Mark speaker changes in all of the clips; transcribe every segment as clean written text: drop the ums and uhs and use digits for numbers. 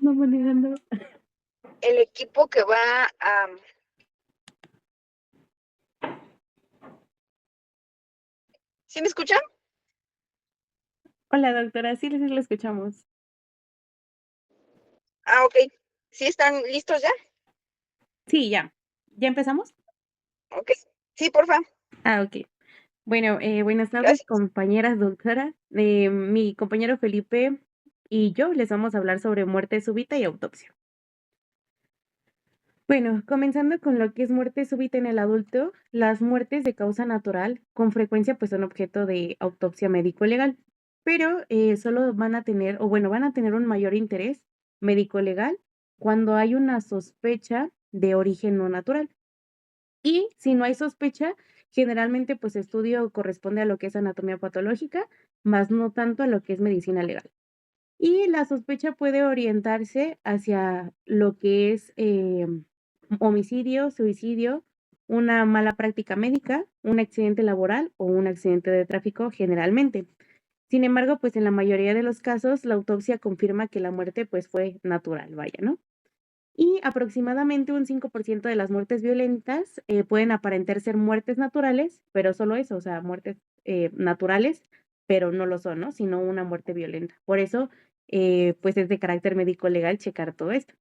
Speaker 1: no manejando.
Speaker 2: el equipo que va a... ¿Sí me escuchan?
Speaker 1: Hola, doctora, sí, sí lo escuchamos.
Speaker 2: Ah, ok. ¿Sí están listos ya?
Speaker 1: Sí, ya. ¿Ya empezamos?
Speaker 2: Ok. Sí, porfa.
Speaker 1: Ah, ok. Bueno, buenas tardes,
Speaker 2: Gracias.
Speaker 1: compañeras, doctora. Mi compañero Felipe y yo les vamos a hablar sobre muerte súbita y autopsia. Bueno, comenzando con lo que es muerte súbita en el adulto, las muertes de causa natural con frecuencia pues son objeto de autopsia médico legal, pero solo van a tener, o bueno, van a tener un mayor interés médico legal cuando hay una sospecha de origen no natural. Y si no hay sospecha, generalmente pues estudio corresponde a lo que es anatomía patológica, más no tanto a lo que es medicina legal. Y la sospecha puede orientarse hacia lo que es homicidio, suicidio, una mala práctica médica, un accidente laboral o un accidente de tráfico generalmente. Sin embargo, pues en la mayoría de los casos, la autopsia confirma que la muerte pues fue natural, vaya, ¿no? Y aproximadamente un 5% de las muertes violentas pueden aparentar ser muertes naturales, pero solo eso, o sea, muertes naturales, pero no lo son, ¿no? Sino una muerte violenta. Por eso, pues es de carácter médico legal checar todo esto.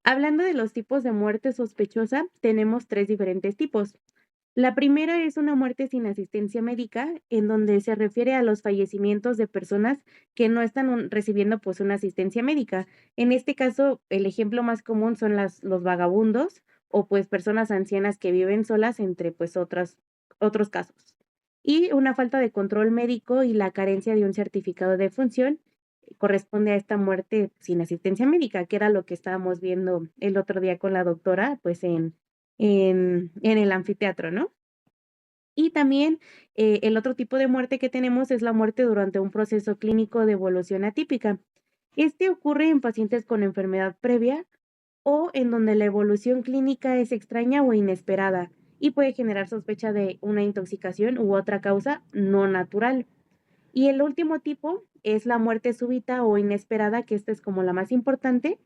Speaker 1: Hablando de los tipos de muerte sospechosa, tenemos tres diferentes tipos. La primera es una muerte sin asistencia médica, en donde se refiere a los fallecimientos de personas que no están recibiendo pues una asistencia médica. En este caso, el ejemplo más común son los vagabundos o pues personas ancianas que viven solas, entre pues otros casos. Y una falta de control médico y la carencia de un certificado de función corresponde a esta muerte sin asistencia médica, que era lo que estábamos viendo el otro día con la doctora, pues en el anfiteatro, ¿no? Y también el otro tipo de muerte que tenemos es la muerte durante un proceso clínico de evolución atípica. Este ocurre en pacientes con enfermedad previa o en donde la evolución clínica es extraña o inesperada y puede generar sospecha de una intoxicación u otra causa no natural. Y el último tipo es la muerte súbita o inesperada, que esta es como la más importante,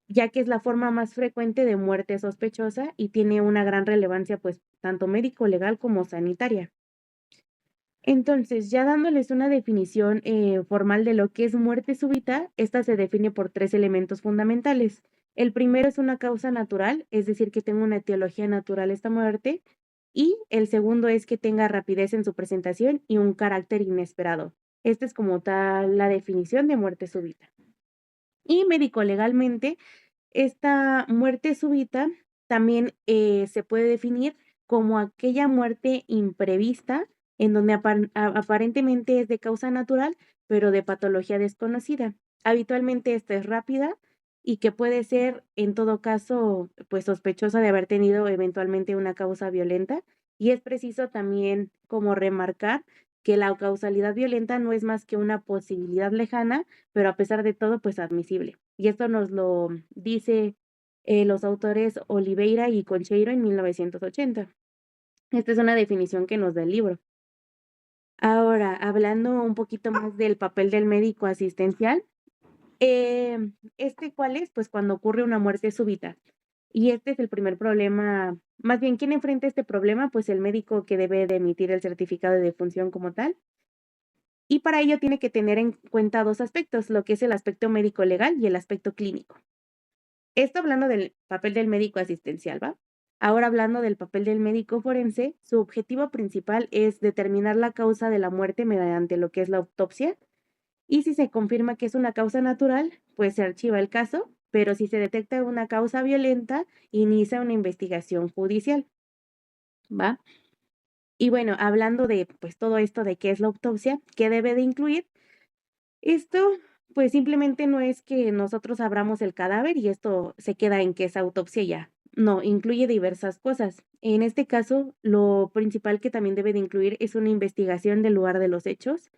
Speaker 1: ya que es la forma más frecuente de muerte sospechosa y tiene una gran relevancia, pues, tanto médico, legal como sanitaria. Entonces, ya dándoles una definición formal de lo que es muerte súbita, esta se define por tres elementos fundamentales. El primero es una causa natural, es decir, que tenga una etiología natural esta muerte, y el segundo es que tenga rapidez en su presentación y un carácter inesperado. Esta es como tal la definición de muerte súbita. Y médico legalmente, esta muerte súbita también se puede definir como aquella muerte imprevista en donde aparentemente es de causa natural, pero de patología desconocida. Habitualmente esta es rápida y que puede ser en todo caso pues sospechosa de haber tenido eventualmente una causa violenta, y es preciso también como remarcar que la causalidad violenta no es más que una posibilidad lejana, pero a pesar de todo pues admisible. Y esto nos lo dice los autores Oliveira y Concheiro en 1980. Esta es una definición que nos da el libro. Ahora, hablando un poquito más del papel del médico asistencial, ¿cuál es? Pues cuando ocurre una muerte súbita. Y este es el primer problema, más bien, ¿quién enfrenta este problema? Pues el médico que debe de emitir el certificado de defunción como tal. Y para ello tiene que tener en cuenta dos aspectos, lo que es el aspecto médico legal y el aspecto clínico. Esto hablando del papel del médico asistencial, ¿va? Ahora hablando del papel del médico forense, su objetivo principal es determinar la causa de la muerte mediante lo que es la autopsia, y si se confirma que es una causa natural, pues se archiva el caso, pero si se detecta una causa violenta, inicia una investigación judicial, ¿va? Y bueno, hablando de pues todo esto de qué es la autopsia, qué debe de incluir, esto, pues simplemente no es que nosotros abramos el cadáver y esto se queda en que es autopsia y ya. No, incluye diversas cosas. En este caso, lo principal que también debe de incluir es una investigación del lugar de los hechos.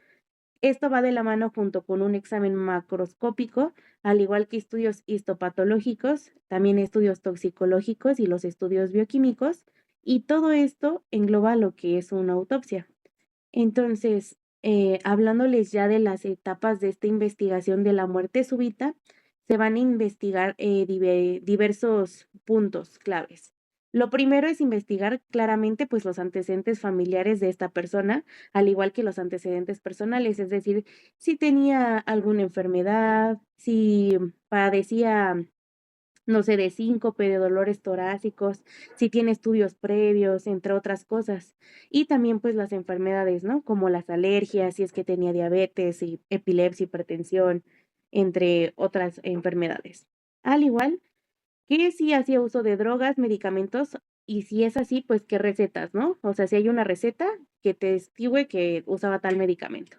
Speaker 1: Esto va de la mano junto con un examen macroscópico, al igual que estudios histopatológicos, también estudios toxicológicos y los estudios bioquímicos, y todo esto engloba lo que es una autopsia. Entonces, hablándoles ya de las etapas de esta investigación de la muerte súbita, se van a investigar diversos puntos claves. Lo primero es investigar claramente pues los antecedentes familiares de esta persona, al igual que los antecedentes personales, es decir, si tenía alguna enfermedad, si padecía, no sé, de síncope, de dolores torácicos, si tiene estudios previos, entre otras cosas. Y también pues las enfermedades, ¿no? Como las alergias, si es que tenía diabetes, y epilepsia, hipertensión, entre otras enfermedades. Al igual que si hacía uso de drogas, medicamentos, y si es así, pues qué recetas, ¿no? O sea, si hay una receta que testigue que usaba tal medicamento.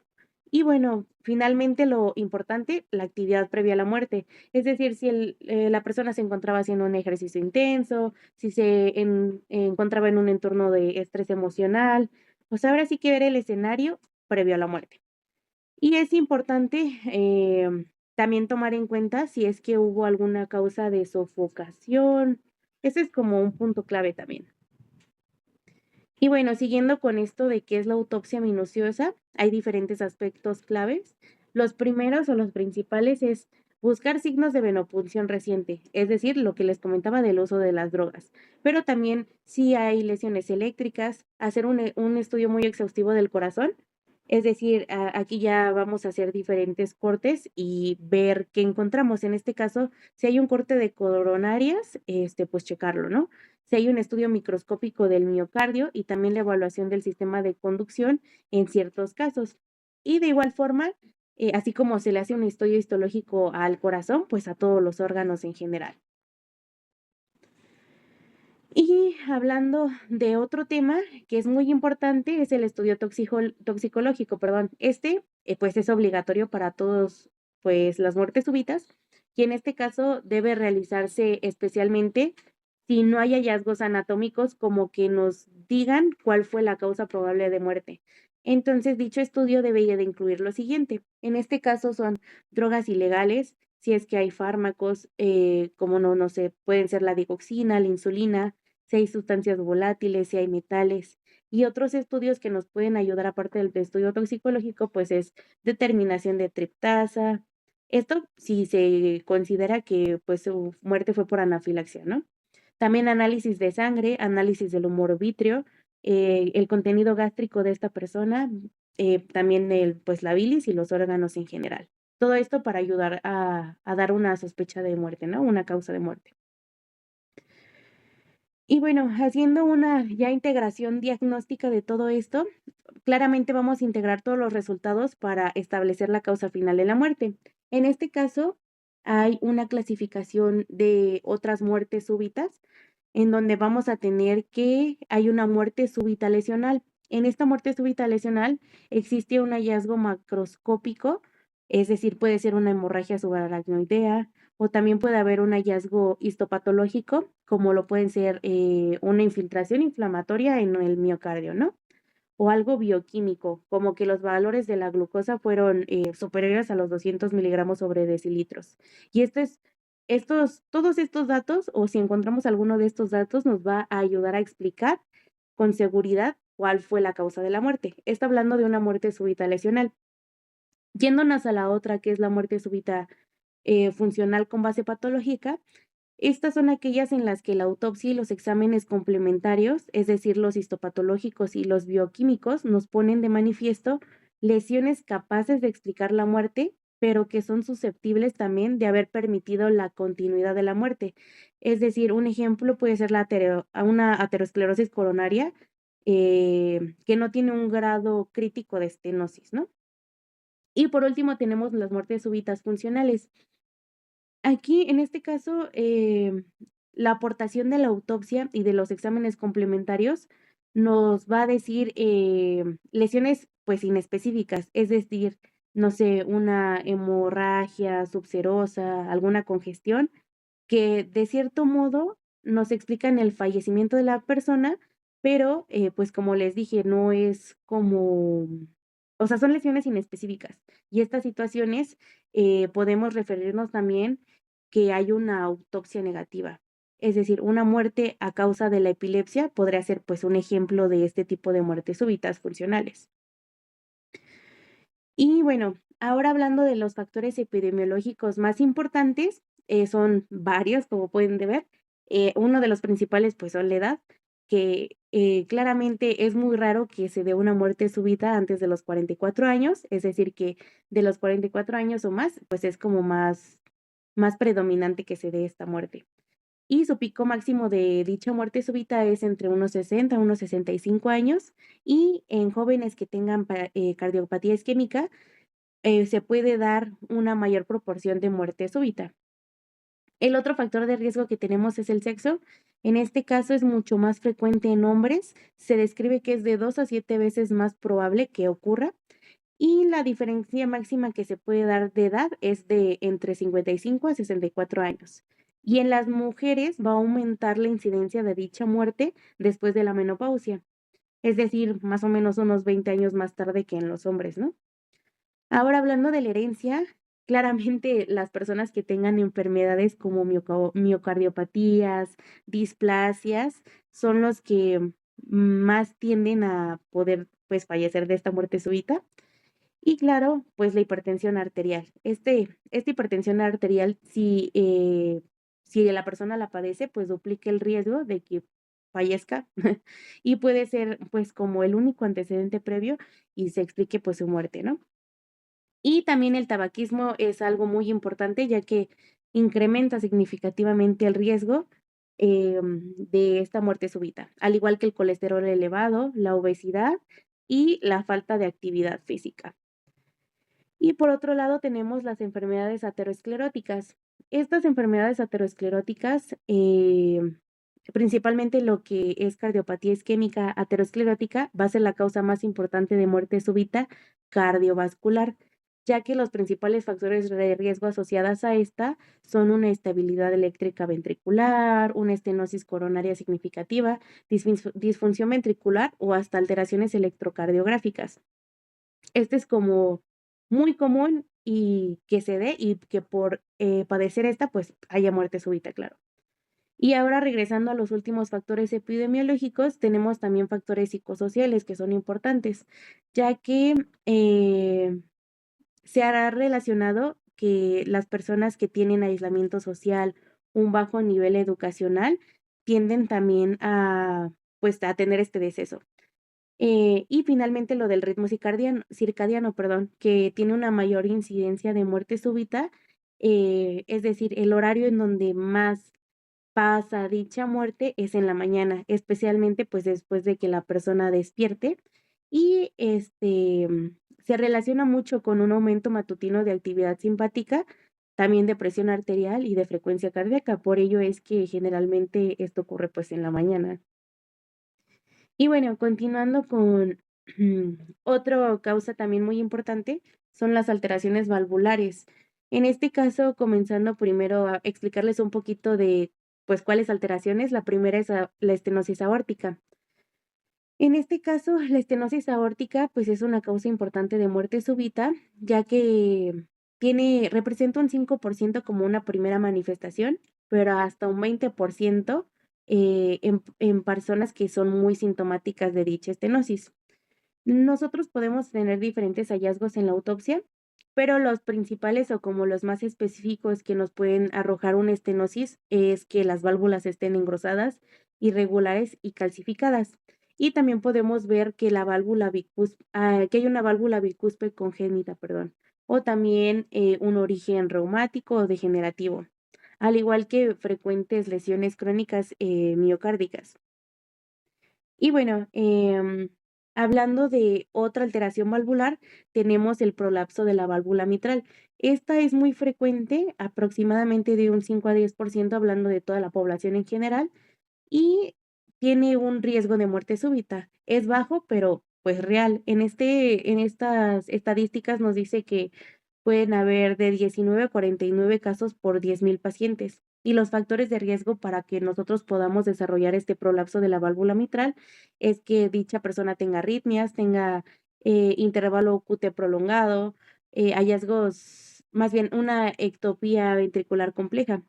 Speaker 1: Y bueno, finalmente lo importante, la actividad previa a la muerte. Es decir, si la persona se encontraba haciendo un ejercicio intenso, si encontraba en un entorno de estrés emocional. Pues ahora sí que ver el escenario previo a la muerte. Y es importante, también tomar en cuenta si es que hubo alguna causa de sofocación. Ese es como un punto clave también. Y bueno, siguiendo con esto de qué es la autopsia minuciosa, hay diferentes aspectos claves. Los primeros o los principales es buscar signos de venopunción reciente, es decir, lo que les comentaba del uso de las drogas, pero también si hay lesiones eléctricas, hacer un estudio muy exhaustivo del corazón, es decir, aquí ya vamos a hacer diferentes cortes y ver qué encontramos. En este caso, si hay un corte de coronarias, pues checarlo, ¿no? Si hay un estudio microscópico del miocardio y también la evaluación del sistema de conducción en ciertos casos. Y de igual forma, así como se le hace un estudio histológico al corazón, pues a todos los órganos en general. Y hablando de otro tema que es muy importante, es el estudio toxicológico, perdón. Pues es obligatorio para todos, pues las muertes súbitas, y en este caso debe realizarse especialmente si no hay hallazgos anatómicos como que nos digan cuál fue la causa probable de muerte. Entonces, dicho estudio debería de incluir lo siguiente. En este caso son drogas ilegales, si es que hay fármacos, como no sé, pueden ser la digoxina, la insulina, si hay sustancias volátiles, si hay metales. Y otros estudios que nos pueden ayudar, aparte del estudio toxicológico, pues es determinación de triptasa. Esto si se considera que pues su muerte fue por anafilaxia, ¿no? También análisis de sangre, análisis del humor vítreo, el contenido gástrico de esta persona, también pues la bilis y los órganos en general. Todo esto para ayudar a dar una sospecha de muerte, ¿no? Una causa de muerte. Y bueno, haciendo una ya integración diagnóstica de todo esto, claramente vamos a integrar todos los resultados para establecer la causa final de la muerte. En este caso, hay una clasificación de otras muertes súbitas, en donde vamos a tener que hay una muerte súbita lesional. En esta muerte súbita lesional existe un hallazgo macroscópico, es decir, puede ser una hemorragia subaracnoidea, o también puede haber un hallazgo histopatológico, como lo pueden ser una infiltración inflamatoria en el miocardio, ¿no? O algo bioquímico, como que los valores de la glucosa fueron superiores a los 200 miligramos sobre decilitros. Y todos estos datos, o si encontramos alguno de estos datos, nos va a ayudar a explicar con seguridad cuál fue la causa de la muerte. Está hablando de una muerte súbita lesional. Yéndonos a la otra, que es la muerte súbita funcional con base patológica, estas son aquellas en las que la autopsia y los exámenes complementarios, es decir, los histopatológicos y los bioquímicos, nos ponen de manifiesto lesiones capaces de explicar la muerte, pero que son susceptibles también de haber permitido la continuidad de la muerte. Es decir, un ejemplo puede ser una aterosclerosis coronaria que no tiene un grado crítico de estenosis, ¿no? Y por último tenemos las muertes súbitas funcionales. Aquí, en este caso, la aportación de la autopsia y de los exámenes complementarios nos va a decir lesiones pues inespecíficas, es decir, no sé, una hemorragia subserosa, alguna congestión, que de cierto modo nos explican el fallecimiento de la persona, pero pues como les dije, no es como, o sea, son lesiones inespecíficas. Y estas situaciones podemos referirnos también que hay una autopsia negativa. Es decir, una muerte a causa de la epilepsia podría ser pues un ejemplo de este tipo de muertes súbitas funcionales. Y bueno, ahora hablando de los factores epidemiológicos más importantes, son varios, como pueden ver. Uno de los principales, pues, son la edad, que, claramente es muy raro que se dé una muerte súbita antes de los 44 años, es decir, que de los 44 años o más, pues, es como más predominante que se dé esta muerte. Y su pico máximo de dicha muerte súbita es entre unos 60 a unos 65 años, y en jóvenes que tengan cardiopatía isquémica, se puede dar una mayor proporción de muerte súbita. El otro factor de riesgo que tenemos es el sexo. En este caso es mucho más frecuente en hombres. Se describe que es de 2 a 7 veces más probable que ocurra. Y la diferencia máxima que se puede dar de edad es de entre 55 a 64 años. Y en las mujeres va a aumentar la incidencia de dicha muerte después de la menopausia. Es decir, más o menos unos 20 años más tarde que en los hombres, ¿no? Ahora, hablando de la herencia, claramente las personas que tengan enfermedades como miocardiopatías, displasias, son los que más tienden a poder, pues, fallecer de esta muerte súbita. Y claro, pues, la hipertensión arterial. Esta hipertensión arterial, si la persona la padece, pues, duplica el riesgo de que fallezca, y puede ser, pues, como el único antecedente previo y se explique, pues, su muerte, ¿no? Y también el tabaquismo es algo muy importante, ya que incrementa significativamente el riesgo, de esta muerte súbita, al igual que el colesterol elevado, la obesidad y la falta de actividad física. Y por otro lado, tenemos las enfermedades ateroscleróticas. Estas enfermedades ateroscleróticas, principalmente lo que es cardiopatía isquémica aterosclerótica, va a ser la causa más importante de muerte súbita cardiovascular, ya que los principales factores de riesgo asociadas a esta son una estabilidad eléctrica ventricular, una estenosis coronaria significativa, disfunción ventricular o hasta alteraciones electrocardiográficas. Este es como muy común y que se dé y que por, padecer esta, pues, haya muerte súbita, claro. Y ahora regresando a los últimos factores epidemiológicos, tenemos también factores psicosociales que son importantes, ya que, se hará relacionado que las personas que tienen aislamiento social, un bajo nivel educacional, tienden también a, pues, a tener este deceso. Y finalmente lo del ritmo circadiano, perdón, que tiene una mayor incidencia de muerte súbita, es decir, el horario en donde más pasa dicha muerte es en la mañana, especialmente, pues, después de que la persona despierte y, se relaciona mucho con un aumento matutino de actividad simpática, también de presión arterial y de frecuencia cardíaca. Por ello es que generalmente esto ocurre, pues, en la mañana. Y bueno, continuando con otra causa también muy importante, son las alteraciones valvulares. En este caso, comenzando primero a explicarles un poquito de, pues, cuáles alteraciones. La primera es la estenosis aórtica. En este caso, la estenosis aórtica, pues, es una causa importante de muerte súbita, ya que representa un 5% como una primera manifestación, pero hasta un 20%, en personas que son muy sintomáticas de dicha estenosis. Nosotros podemos tener diferentes hallazgos en la autopsia, pero los principales o como los más específicos que nos pueden arrojar una estenosis es que las válvulas estén engrosadas, irregulares y calcificadas. Y también podemos ver que que hay una válvula bicúspide congénita, perdón, o también un origen reumático o degenerativo, al igual que frecuentes lesiones crónicas miocárdicas. Y bueno, hablando de otra alteración valvular, tenemos el prolapso de la válvula mitral. Esta es muy frecuente, aproximadamente de un 5 a 10%, hablando de toda la población en general, y tiene un riesgo de muerte súbita. Es bajo, pero pues real. En estas estadísticas nos dice que pueden haber de 19 a 49 casos por 10,000 pacientes. Y los factores de riesgo para que nosotros podamos desarrollar este prolapso de la válvula mitral es que dicha persona tenga arritmias, tenga intervalo QT prolongado, hallazgos, más bien una ectopía ventricular compleja.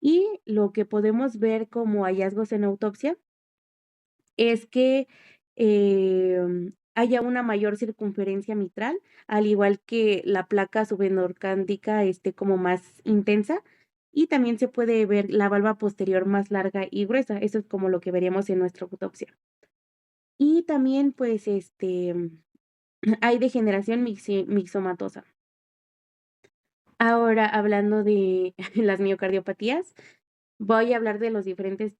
Speaker 1: Y lo que podemos ver como hallazgos en autopsia es que, haya una mayor circunferencia mitral, al igual que la placa subendocárdica esté como más intensa, y también se puede ver la valva posterior más larga y gruesa. Eso es como lo que veríamos en nuestra autopsia. Y también, pues, hay degeneración mixomatosa. Ahora, hablando de las miocardiopatías, voy a hablar de los diferentes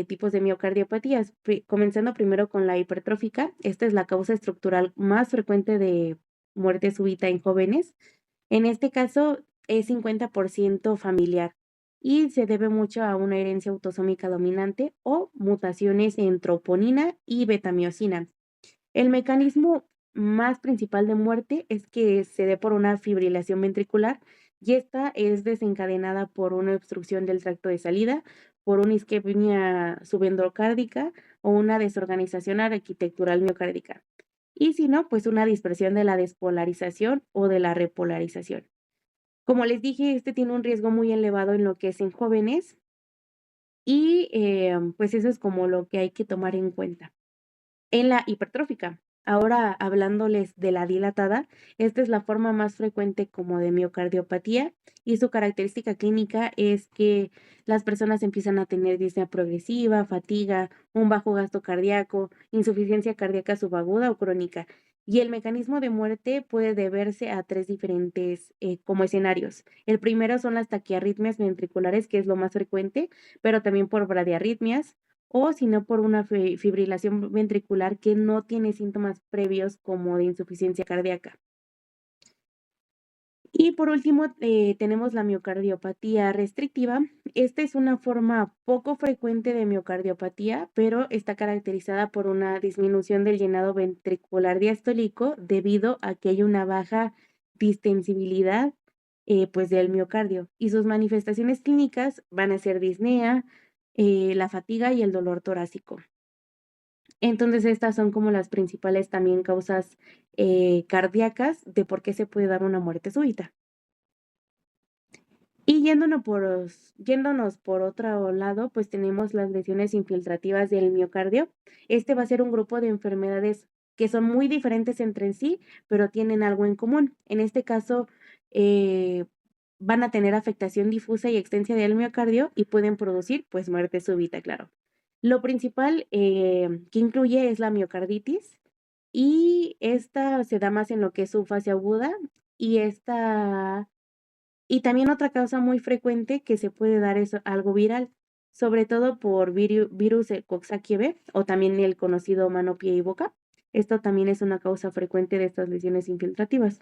Speaker 1: tipos de miocardiopatías, comenzando primero con la hipertrófica. Esta es la causa estructural más frecuente de muerte súbita en jóvenes. En este caso es 50% familiar y se debe mucho a una herencia autosómica dominante o mutaciones en troponina y betamiosina. El mecanismo más principal de muerte es que se dé por una fibrilación ventricular y esta es desencadenada por una obstrucción del tracto de salida, por una isquemia subendocárdica o una desorganización arquitectural miocárdica. Y si no, pues una dispersión de la despolarización o de la repolarización. Como les dije, este tiene un riesgo muy elevado en lo que es en jóvenes y pues eso es como lo que hay que tomar en cuenta. En la hipertrófica, ahora hablándoles de la dilatada, esta es la forma más frecuente como de miocardiopatía y su característica clínica es que las personas empiezan a tener disnea progresiva, fatiga, un bajo gasto cardíaco, insuficiencia cardíaca subaguda o crónica. Y el mecanismo de muerte puede deberse a tres diferentes como escenarios. El primero son las taquiarritmias ventriculares, que es lo más frecuente, pero también por bradiarritmias, o si no por una fibrilación ventricular que no tiene síntomas previos como de insuficiencia cardíaca. Y por último, tenemos la miocardiopatía restrictiva. Esta es una forma poco frecuente de miocardiopatía, pero está caracterizada por una disminución del llenado ventricular diastólico debido a que hay una baja distensibilidad pues del miocardio. Y sus manifestaciones clínicas van a ser disnea, la fatiga y el dolor torácico. Entonces, estas son como las principales también causas cardíacas de por qué se puede dar una muerte súbita. Y yéndonos por otro lado, pues tenemos las lesiones infiltrativas del miocardio. Este va a ser un grupo de enfermedades que son muy diferentes entre sí, pero tienen algo en común. En este caso, eh, van a tener afectación difusa y extensa del miocardio y pueden producir, pues, muerte súbita, claro. Lo principal que incluye es la miocarditis y esta se da más en lo que es su fase aguda y y también otra causa muy frecuente que se puede dar es algo viral, sobre todo por virus Coxsackie B o también el conocido mano, pie y boca. Esto también es una causa frecuente de estas lesiones infiltrativas.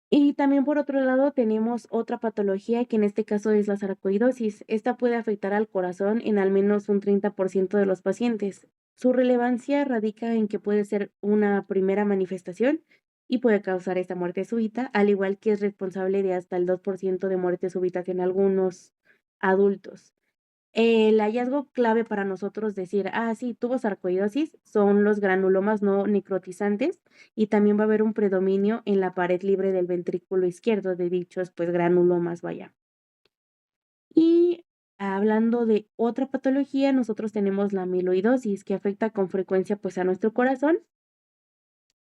Speaker 1: Y también por otro lado tenemos otra patología que en este caso es la sarcoidosis. Esta puede afectar al corazón en al menos un 30% de los pacientes. Su relevancia radica en que puede ser una primera manifestación y puede causar esta muerte súbita, al igual que es responsable de hasta el 2% de muertes súbitas en algunos adultos. El hallazgo clave para nosotros decir, ah, sí, tuvo sarcoidosis, son los granulomas no necrotizantes y también va a haber un predominio en la pared libre del ventrículo izquierdo de dichos, pues, granulomas, vaya. Y hablando de otra patología, nosotros tenemos la amiloidosis, que afecta con frecuencia, pues, a nuestro corazón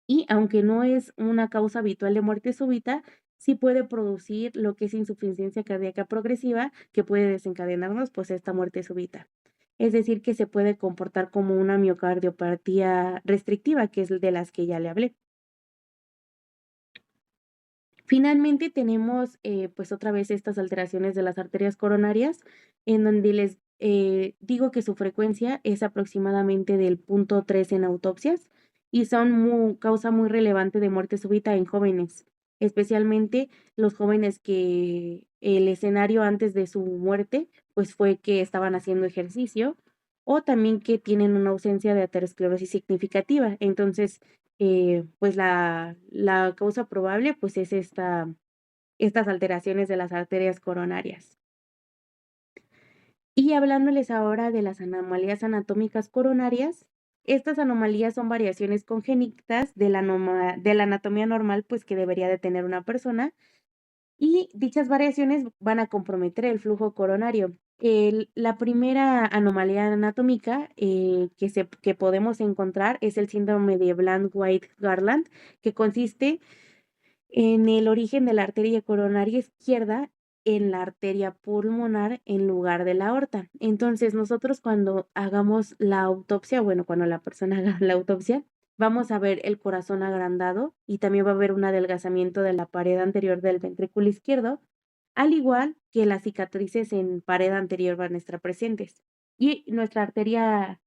Speaker 1: y aunque no es una causa habitual de muerte súbita, sí puede producir lo que es insuficiencia cardíaca progresiva, que puede desencadenarnos, pues, esta muerte súbita. Es decir, que se puede comportar como una miocardiopatía restrictiva, que es de las que ya le hablé. Finalmente tenemos, pues, otra vez estas alteraciones de las arterias coronarias, en donde les digo que su frecuencia es aproximadamente del 0.3 en autopsias y son causa muy relevante de muerte súbita en jóvenes, especialmente los jóvenes que el escenario antes de su muerte, pues, fue que estaban haciendo ejercicio o también que tienen una ausencia de aterosclerosis significativa. Entonces, pues la causa probable, pues es estas alteraciones de las arterias coronarias. Y hablándoles ahora de las anomalías anatómicas coronarias, estas anomalías son variaciones congénitas de la anatomía normal, pues que debería de tener una persona, y dichas variaciones van a comprometer el flujo coronario. La primera anomalía anatómica que podemos encontrar es el síndrome de Bland-White-Garland, que consiste en el origen de la arteria coronaria izquierda en la arteria pulmonar en lugar de la aorta. Entonces, nosotros cuando hagamos la autopsia, bueno, cuando la persona haga la autopsia, vamos a ver el corazón agrandado y también va a haber un adelgazamiento de la pared anterior del ventrículo izquierdo, al igual que las cicatrices en pared anterior van a estar presentes. Y nuestra arteria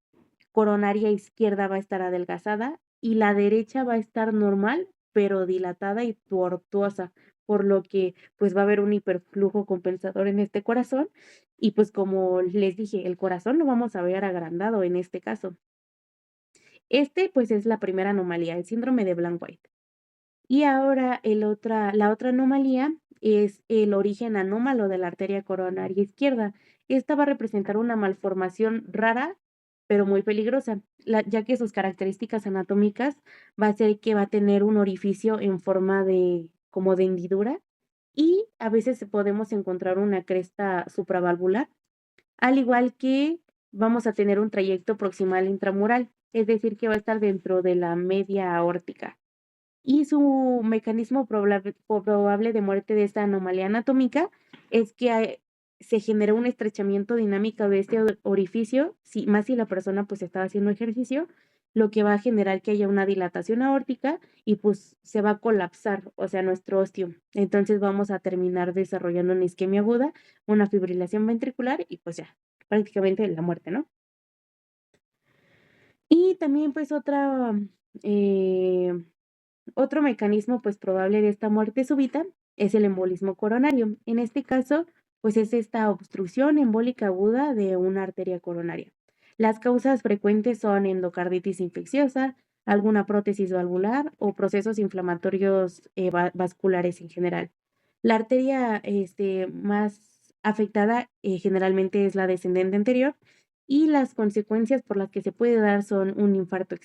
Speaker 1: coronaria izquierda va a estar adelgazada y la derecha va a estar normal, pero dilatada y tortuosa, por lo que pues va a haber un hiperflujo compensador en este corazón y pues como les dije, el corazón lo vamos a ver agrandado en este caso. Pues es la primera anomalía, el síndrome de Blanc-White. Y ahora la otra anomalía es el origen anómalo de la arteria coronaria izquierda. Esta va a representar una malformación rara, pero muy peligrosa, ya que sus características anatómicas va a ser que va a tener un orificio en forma de como de hendidura y a veces podemos encontrar una cresta supravalvular, al igual que vamos a tener un trayecto proximal intramural, es decir, que va a estar dentro de la media aórtica. Y su mecanismo probable de muerte de esta anomalía anatómica es que se genera un estrechamiento dinámico de este orificio, más si la persona pues estaba haciendo ejercicio, lo que va a generar que haya una dilatación aórtica y pues se va a colapsar, o sea, nuestro osteo. Entonces vamos a terminar desarrollando una isquemia aguda, una fibrilación ventricular y pues ya, prácticamente la muerte, ¿no? Y también pues eh, otro mecanismo, pues, probable de esta muerte súbita es el embolismo coronario. En este caso, pues, es esta obstrucción embólica aguda de una arteria coronaria. Las causas frecuentes son endocarditis infecciosa, alguna prótesis valvular o procesos inflamatorios vasculares en general. La arteria más afectada generalmente es la descendente anterior y las consecuencias por las que se puede dar son un infarto,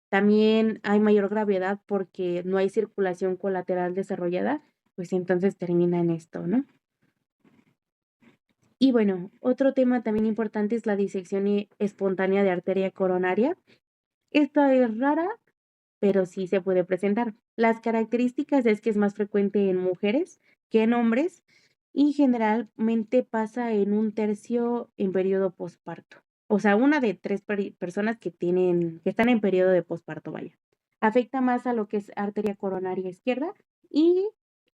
Speaker 1: también hay mayor gravedad porque no hay circulación colateral desarrollada, pues entonces termina en esto, ¿no? Y bueno, otro tema también importante es la disección espontánea de arteria coronaria. Esta es rara, pero sí se puede presentar. Las características es que es más frecuente en mujeres que en hombres y generalmente pasa en un tercio en periodo posparto. O sea, una de tres personas que están en periodo de posparto, vaya. Afecta más a lo que es arteria coronaria izquierda y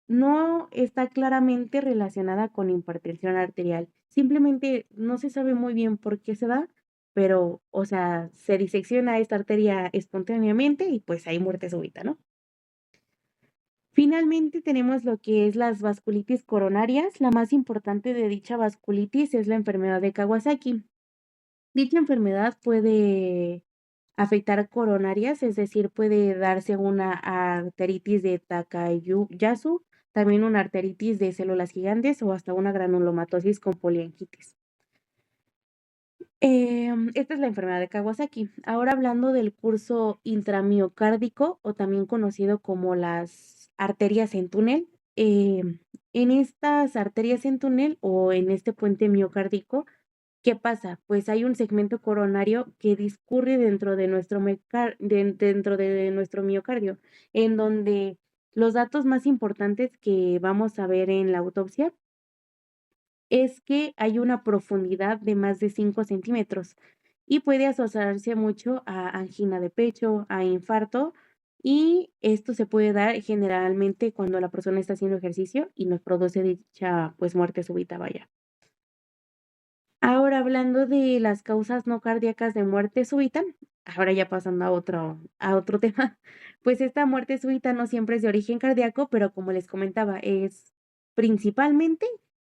Speaker 1: no está claramente relacionada con hipertensión arterial. Simplemente no se sabe muy bien por qué se da, pero, o sea, se disecciona esta arteria espontáneamente y pues hay muerte súbita, ¿no? Finalmente tenemos lo que es las vasculitis coronarias. La más importante de dicha vasculitis es la enfermedad de Kawasaki. Dicha enfermedad puede afectar coronarias, es decir, puede darse una arteritis de Takayasu, también una arteritis de células gigantes o hasta una granulomatosis con polianquitis. Esta es la enfermedad de Kawasaki. Ahora hablando del curso intramiocárdico o también conocido como las arterias en túnel. En estas arterias en túnel o en este puente miocárdico, ¿qué pasa? Pues hay un segmento coronario que discurre dentro de nuestro miocardio, en donde los datos más importantes que vamos a ver en la autopsia es que hay una profundidad de más de 5 centímetros y puede asociarse mucho a angina de pecho, a infarto, y esto se puede dar generalmente cuando la persona está haciendo ejercicio y nos produce dicha, pues, muerte súbita, vaya. Ahora, hablando de las causas no cardíacas de muerte súbita, ahora ya pasando a otro tema, pues esta muerte súbita no siempre es de origen cardíaco, pero como les comentaba, es principalmente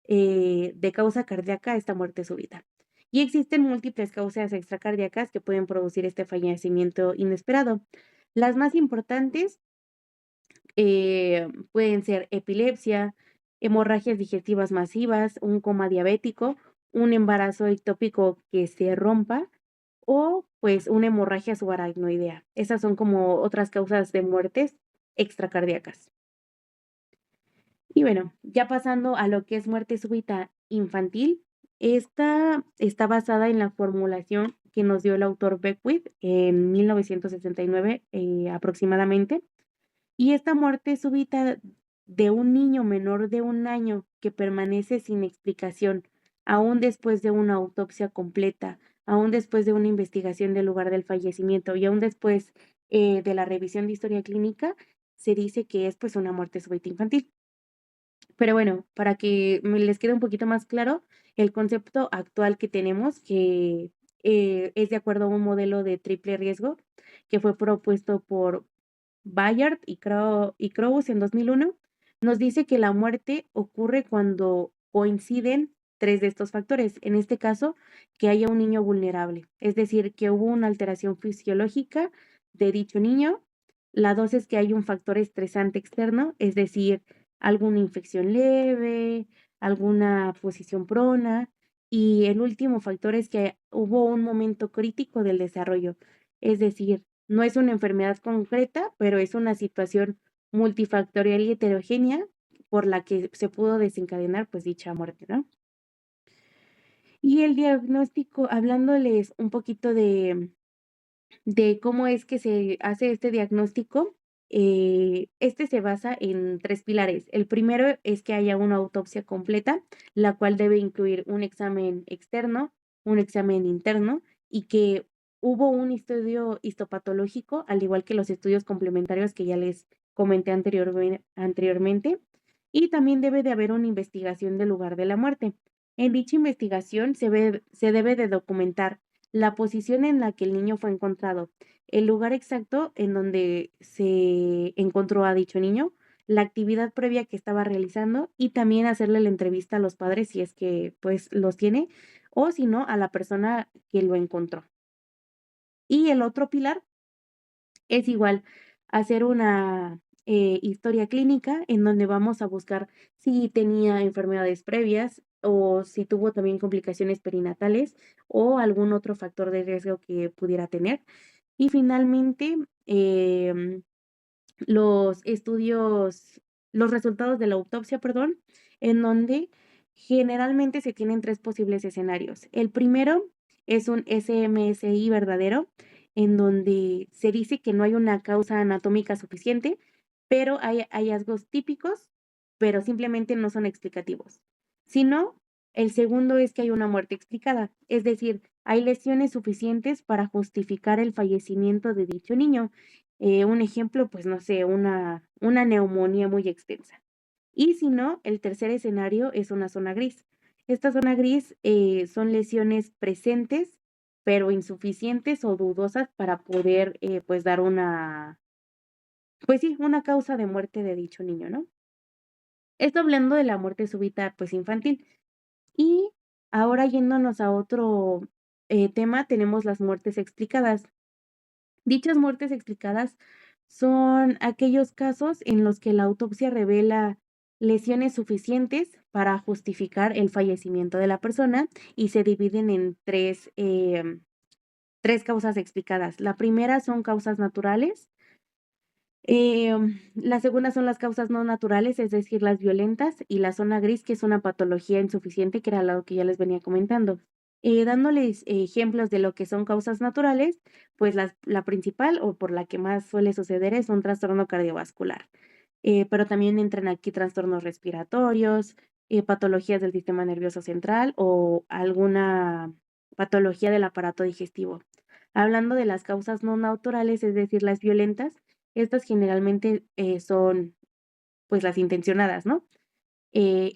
Speaker 1: de causa cardíaca esta muerte súbita. Y existen múltiples causas extracardíacas que pueden producir este fallecimiento inesperado. Las más importantes pueden ser epilepsia, hemorragias digestivas masivas, un coma diabético, un embarazo ectópico que se rompa o pues una hemorragia subaracnoidea. Esas son como otras causas de muertes extracardíacas. Y bueno, ya pasando a lo que es muerte súbita infantil, esta está basada en la formulación que nos dio el autor Beckwith en 1969 aproximadamente. Y esta muerte súbita de un niño menor de 1 año que permanece sin explicación, aún después de una autopsia completa, aún después de una investigación del lugar del fallecimiento y aún después de la revisión de historia clínica, se dice que es pues una muerte súbita infantil. Pero bueno, para que les quede un poquito más claro, el concepto actual que tenemos, que es de acuerdo a un modelo de triple riesgo que fue propuesto por Bayard y Krauss en 2001, nos dice que la muerte ocurre cuando coinciden tres de estos factores. En este caso, que haya un niño vulnerable, es decir, que hubo una alteración fisiológica de dicho niño. La dos es que hay un factor estresante externo, es decir, alguna infección leve, alguna posición prona. Y el último factor es que hubo un momento crítico del desarrollo, es decir, no es una enfermedad concreta, pero es una situación multifactorial y heterogénea por la que se pudo desencadenar pues dicha muerte, ¿no? Y el diagnóstico, hablándoles un poquito de cómo es que se hace este diagnóstico, este se basa en tres pilares. El primero es que haya una autopsia completa, la cual debe incluir un examen externo, un examen interno y que hubo un estudio histopatológico, al igual que los estudios complementarios que ya les comenté anteriormente. Y también debe de haber una investigación del lugar de la muerte. En dicha investigación se debe de documentar la posición en la que el niño fue encontrado, el lugar exacto en donde se encontró a dicho niño, la actividad previa que estaba realizando y también hacerle la entrevista a los padres si es que pues los tiene o si no a la persona que lo encontró. Y el otro pilar es igual hacer una historia clínica en donde vamos a buscar si tenía enfermedades previas o si tuvo también complicaciones perinatales o algún otro factor de riesgo que pudiera tener. Y finalmente, los estudios, los resultados de la autopsia, perdón, en donde generalmente se tienen tres posibles escenarios. El primero es un SMSI verdadero, en donde se dice que no hay una causa anatómica suficiente, pero hay hallazgos típicos, pero simplemente no son explicativos. Si no, el segundo es que hay una muerte explicada, es decir, hay lesiones suficientes para justificar el fallecimiento de dicho niño. Un ejemplo, pues no sé, una neumonía muy extensa. Y si no, el tercer escenario es una zona gris. Esta zona gris son lesiones presentes, pero insuficientes o dudosas para poder, pues, dar pues sí, una causa de muerte de dicho niño, ¿no? Esto hablando de la muerte súbita, pues, infantil. Y ahora yéndonos a otro tema, tenemos las muertes explicadas. Dichas muertes explicadas son aquellos casos en los que la autopsia revela lesiones suficientes para justificar el fallecimiento de la persona y se dividen en tres causas explicadas. La primera son causas naturales, la segunda son las causas no naturales, es decir, las violentas, y la zona gris, que es una patología insuficiente, que era lo que ya les venía comentando. Dándoles ejemplos de lo que son causas naturales, pues la principal o por la que más suele suceder es un trastorno cardiovascular. Pero también entran aquí trastornos respiratorios, patologías del sistema nervioso central o alguna patología del aparato digestivo. Hablando de las causas no naturales, es decir, las violentas, estas generalmente son pues las intencionadas, ¿no?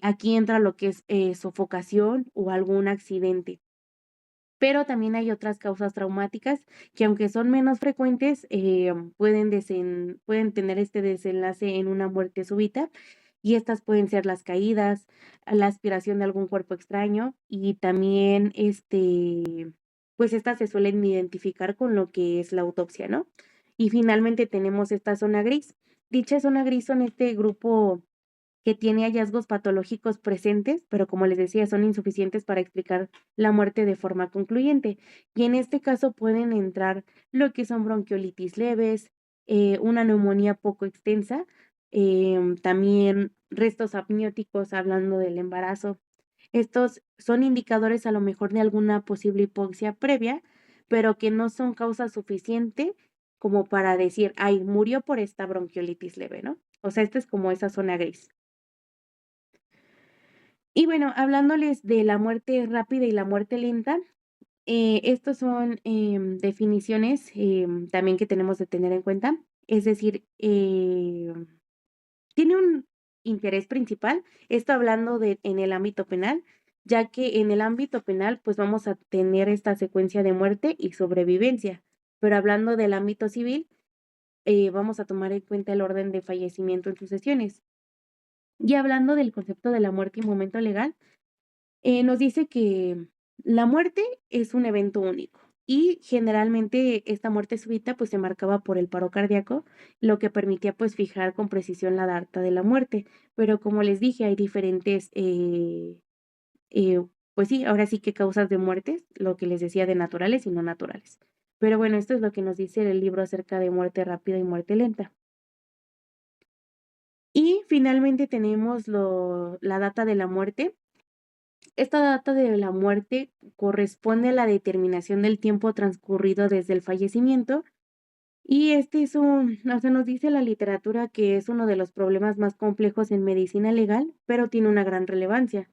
Speaker 1: Aquí entra lo que es sofocación o algún accidente. Pero también hay otras causas traumáticas que aunque son menos frecuentes, pueden tener este desenlace en una muerte súbita y estas pueden ser las caídas, la aspiración de algún cuerpo extraño y también pues estas se suelen identificar con lo que es la autopsia, ¿no? Y finalmente tenemos esta zona gris. Dicha zona gris son este grupo que tiene hallazgos patológicos presentes, pero como les decía, son insuficientes para explicar la muerte de forma concluyente. Y en este caso pueden entrar lo que son bronquiolitis leves, una neumonía poco extensa, también restos amnióticos hablando del embarazo. Estos son indicadores a lo mejor de alguna posible hipoxia previa, pero que no son causa suficiente como para decir, ay, murió por esta bronquiolitis leve, ¿no? O sea, esta es como esa zona gris. Y bueno, hablándoles de la muerte rápida y la muerte lenta, estos son definiciones también que tenemos de tener en cuenta. Es decir, tiene un interés principal, esto hablando de en el ámbito penal, ya que en el ámbito penal, pues vamos a tener esta secuencia de muerte y sobrevivencia, pero hablando del ámbito civil, vamos a tomar en cuenta el orden de fallecimiento en sucesiones. Y hablando del concepto de la muerte y momento legal, nos dice que la muerte es un evento único y generalmente esta muerte súbita pues se marcaba por el paro cardíaco, lo que permitía pues fijar con precisión la data de la muerte. Pero como les dije, hay diferentes, eh, pues sí, ahora sí que causas de muertes, lo que les decía de naturales y no naturales. Pero bueno, esto es lo que nos dice el libro acerca de muerte rápida y muerte lenta. Y finalmente tenemos la data de la muerte. Esta data de la muerte corresponde a la determinación del tiempo transcurrido desde el fallecimiento y este es o sea, nos dice la literatura que es uno de los problemas más complejos en medicina legal, pero tiene una gran relevancia.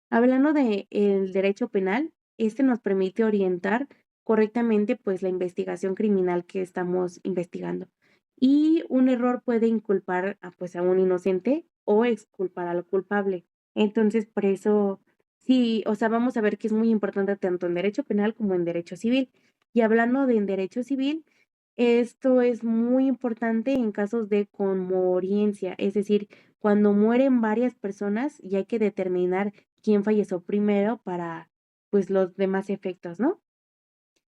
Speaker 1: Hablando de el derecho penal, este nos permite orientar correctamente pues la investigación criminal que estamos investigando. Y un error puede inculpar pues a un inocente o exculpar al culpable. Entonces, por eso sí, o sea, vamos a ver que es muy importante tanto en derecho penal como en derecho civil. Y hablando de en derecho civil, esto es muy importante en casos de conmoriencia, es decir, cuando mueren varias personas y hay que determinar quién falleció primero para, pues, los demás efectos, ¿no?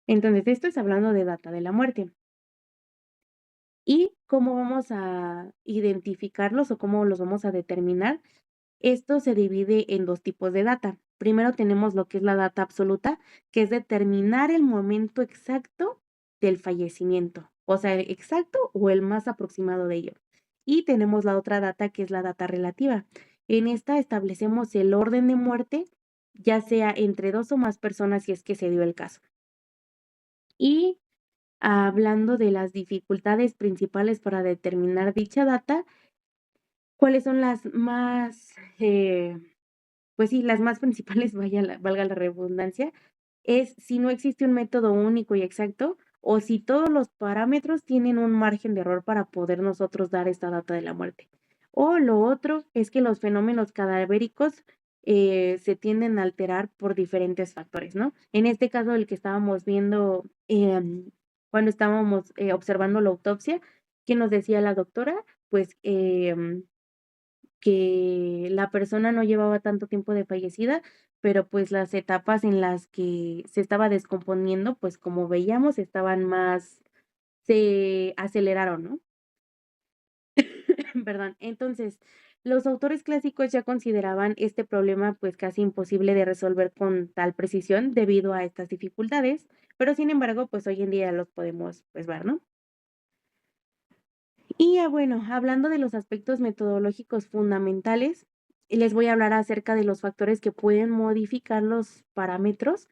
Speaker 1: Entonces, esto es hablando de data de la muerte. ¿Y cómo vamos a identificarlos o cómo los vamos a determinar? Esto se divide en dos tipos de data. Primero tenemos lo que es la data absoluta, que es determinar el momento exacto del fallecimiento, o sea, el exacto o el más aproximado de ello. Y tenemos la otra data, que es la data relativa. En esta establecemos el orden de muerte, ya sea entre dos o más personas si es que se dio el caso. Y hablando de las dificultades principales para determinar dicha data, ¿cuáles son las más, pues sí, las más principales, valga la redundancia, es si no existe un método único y exacto, o si todos los parámetros tienen un margen de error para poder nosotros dar esta data de la muerte. O lo otro es que los fenómenos cadavéricos se tienden a alterar por diferentes factores, ¿no? En este caso, el que estábamos viendo cuando estábamos observando la autopsia, ¿qué nos decía la doctora? Pues que la persona no llevaba tanto tiempo de fallecida, pero pues las etapas en las que se estaba descomponiendo, pues como veíamos, estaban más, se aceleraron, ¿no? Perdón. Entonces, los autores clásicos ya consideraban este problema pues casi imposible de resolver con tal precisión debido a estas dificultades, pero sin embargo, pues hoy en día los podemos pues ver, ¿no? Y bueno, hablando de los aspectos metodológicos fundamentales, les voy a hablar acerca de los factores que pueden modificar los parámetros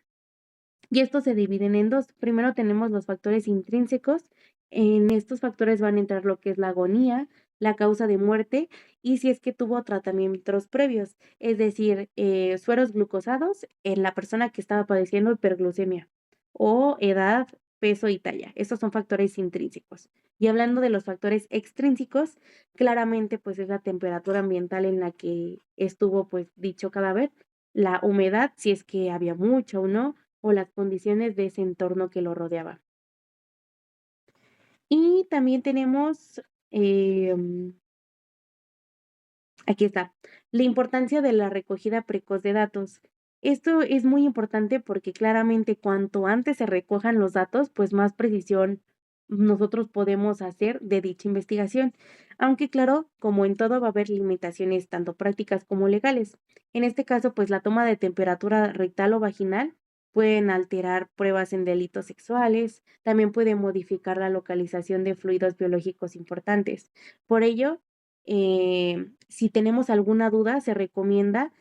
Speaker 1: y estos se dividen en dos. Primero tenemos los factores intrínsecos. En estos factores van a entrar lo que es la agonía, la causa de muerte y si es que tuvo tratamientos previos, es decir, sueros glucosados en la persona que estaba padeciendo hiperglucemia o edad, peso y talla. Estos son factores intrínsecos. Y hablando de los factores extrínsecos, claramente pues es la temperatura ambiental en la que estuvo pues dicho cadáver, la humedad, si es que había mucha o no, o las condiciones de ese entorno que lo rodeaba. Y también tenemos, aquí está, la importancia de la recogida precoz de datos. Esto es muy importante porque claramente cuanto antes se recojan los datos, pues más precisión nosotros podemos hacer de dicha investigación. Aunque claro, como en todo va a haber limitaciones tanto prácticas como legales. En este caso, pues la toma de temperatura rectal o vaginal pueden alterar pruebas en delitos sexuales, también puede modificar la localización de fluidos biológicos importantes. Por ello, si tenemos alguna duda, se recomienda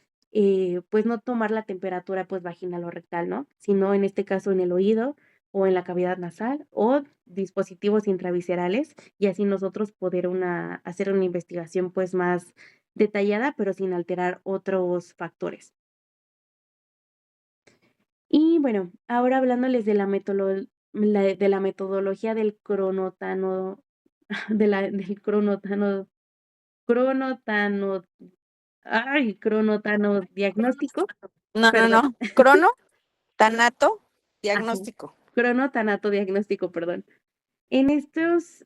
Speaker 1: pues no tomar la temperatura pues vaginal o rectal, ¿no? Sino en este caso en el oído o en la cavidad nasal o dispositivos intraviscerales y así nosotros poder hacer una investigación pues más detallada, pero sin alterar otros factores. Y bueno, ahora hablándoles de de la metodología del cronotano, del cronotano, cronotano diagnóstico,
Speaker 2: No, no,
Speaker 1: perdón,
Speaker 2: no. Crono, tanato,
Speaker 1: ajá,
Speaker 2: diagnóstico.
Speaker 1: cronotanato diagnóstico, perdón. En estos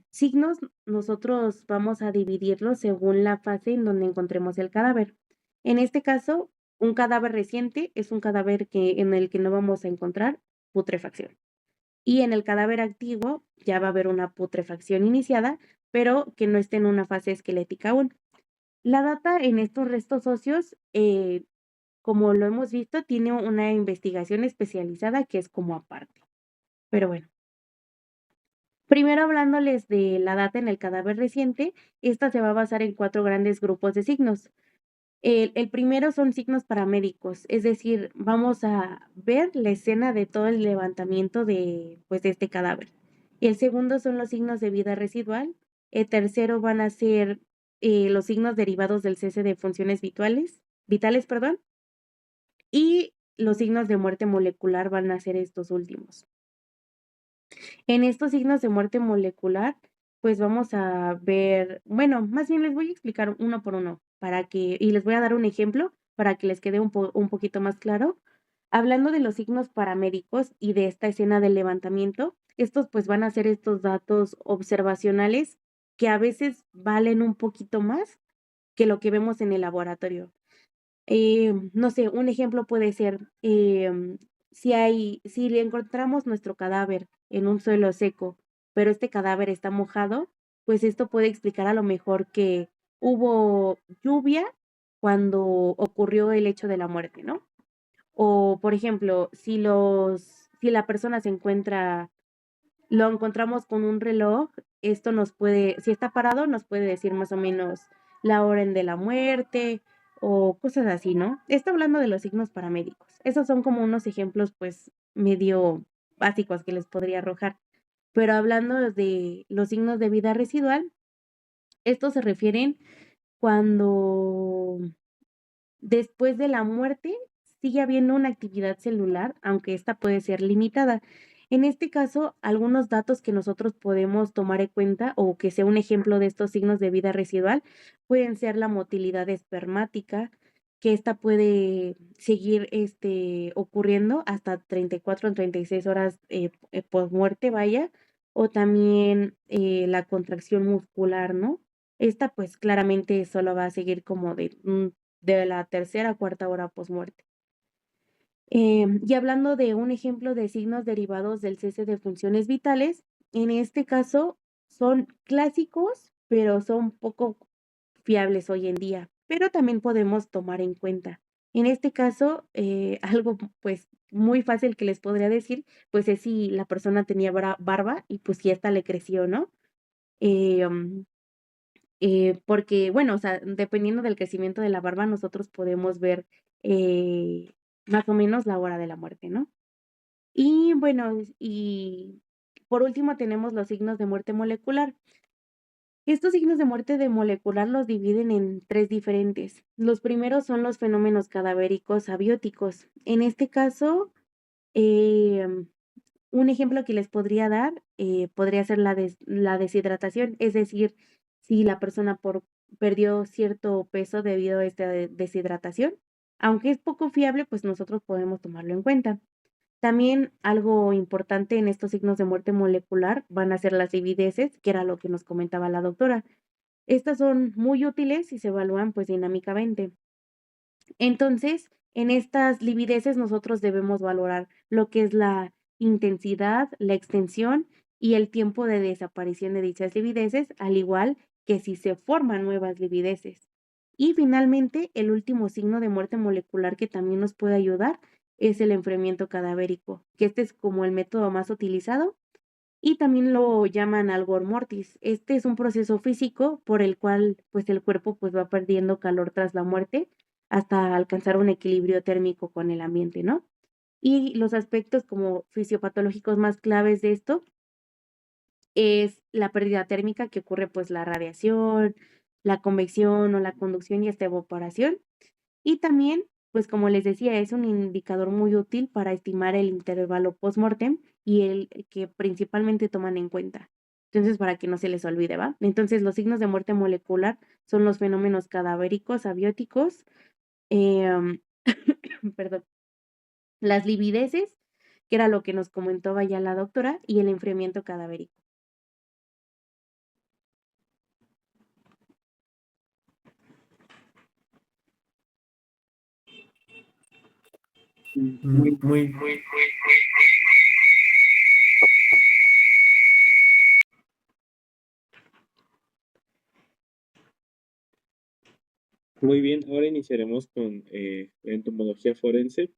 Speaker 1: signos, nosotros vamos a dividirlos según la fase en donde encontremos el cadáver. En este caso, un cadáver reciente es un cadáver en el que no vamos a encontrar putrefacción. Y en el cadáver activo ya va a haber una putrefacción iniciada, pero que no esté en una fase esquelética aún. La data en estos restos óseos, como lo hemos visto, tiene una investigación especializada que es como aparte. Pero bueno. Primero hablándoles de la data en el cadáver reciente, esta se va a basar en 4 grandes grupos de signos. El primero son signos paramédicos, es decir, vamos a ver la escena de todo el levantamiento pues, de este cadáver. El segundo son los signos de vida residual. El tercero van a ser los signos derivados del cese de funciones vitales, perdón, y los signos de muerte molecular van a ser estos últimos. En estos signos de muerte molecular, pues vamos a ver, bueno, más bien les voy a explicar uno por uno y les voy a dar un ejemplo para que les quede un poquito más claro. Hablando de los signos paramédicos y de esta escena del levantamiento, estos pues van a ser estos datos observacionales que a veces valen un poquito más que lo que vemos en el laboratorio. No sé, un ejemplo puede ser, si le encontramos nuestro cadáver en un suelo seco, pero este cadáver está mojado, pues esto puede explicar a lo mejor que hubo lluvia cuando ocurrió el hecho de la muerte, ¿no? O, por ejemplo, si la persona lo encontramos con un reloj, esto si está parado, nos puede decir más o menos la hora de la muerte o cosas así, ¿no? Está hablando de los signos paramédicos. Esos son como unos ejemplos, pues, medio básicos que les podría arrojar. Pero hablando de los signos de vida residual, estos se refieren cuando después de la muerte sigue habiendo una actividad celular, aunque esta puede ser limitada. En este caso, algunos datos que nosotros podemos tomar en cuenta o que sea un ejemplo de estos signos de vida residual pueden ser la motilidad espermática, que esta puede seguir ocurriendo hasta 34 o 36 horas post muerte, vaya, o también la contracción muscular, ¿no? Esta pues claramente solo va a seguir como de la tercera a cuarta hora posmuerte. Y hablando de un ejemplo de signos derivados del cese de funciones vitales, en este caso son clásicos, pero son poco fiables hoy en día, pero también podemos tomar en cuenta. En este caso, algo pues muy fácil que les podría decir, pues es si la persona tenía barba y pues si esta le creció, ¿no? Eh, um, porque, bueno, o sea, dependiendo del crecimiento de la barba, nosotros podemos ver más o menos la hora de la muerte, ¿no? Y bueno, y por último tenemos los signos de muerte molecular. Estos signos de muerte de molecular los dividen en 3 diferentes. Los primeros son los fenómenos cadavéricos abióticos. En este caso, em, un ejemplo que les podría dar, podría ser la deshidratación, es decir, si la persona perdió cierto peso debido a esta deshidratación, aunque es poco fiable, pues nosotros podemos tomarlo en cuenta. También algo importante en estos signos de muerte molecular van a ser las livideces, que era lo que nos comentaba la doctora. Estas son muy útiles y se evalúan pues dinámicamente. Entonces, en estas livideces nosotros debemos valorar lo que es la intensidad, la extensión y el tiempo de desaparición de dichas livideces, al igual que si se forman nuevas livideces. Y finalmente, el último signo de muerte molecular que también nos puede ayudar es el enfriamiento cadavérico, que este es como el método más utilizado y también lo llaman algor mortis. Este es un proceso físico por el cual pues el cuerpo pues va perdiendo calor tras la muerte hasta alcanzar un equilibrio térmico con el ambiente, ¿no? Y los aspectos como fisiopatológicos más claves de esto es la pérdida térmica que ocurre pues la radiación, la convección o la conducción y esta evaporación. Y también, pues como les decía, es un indicador muy útil para estimar el intervalo postmortem y el que principalmente toman en cuenta. Entonces, para que no se les olvide, ¿va? Entonces, los signos de muerte molecular son los fenómenos cadavéricos, abióticos, em, perdón, las livideces, que era lo que nos comentó ya la doctora, y el enfriamiento cadavérico.
Speaker 3: Muy, muy bien, ahora iniciaremos con la entomología forense.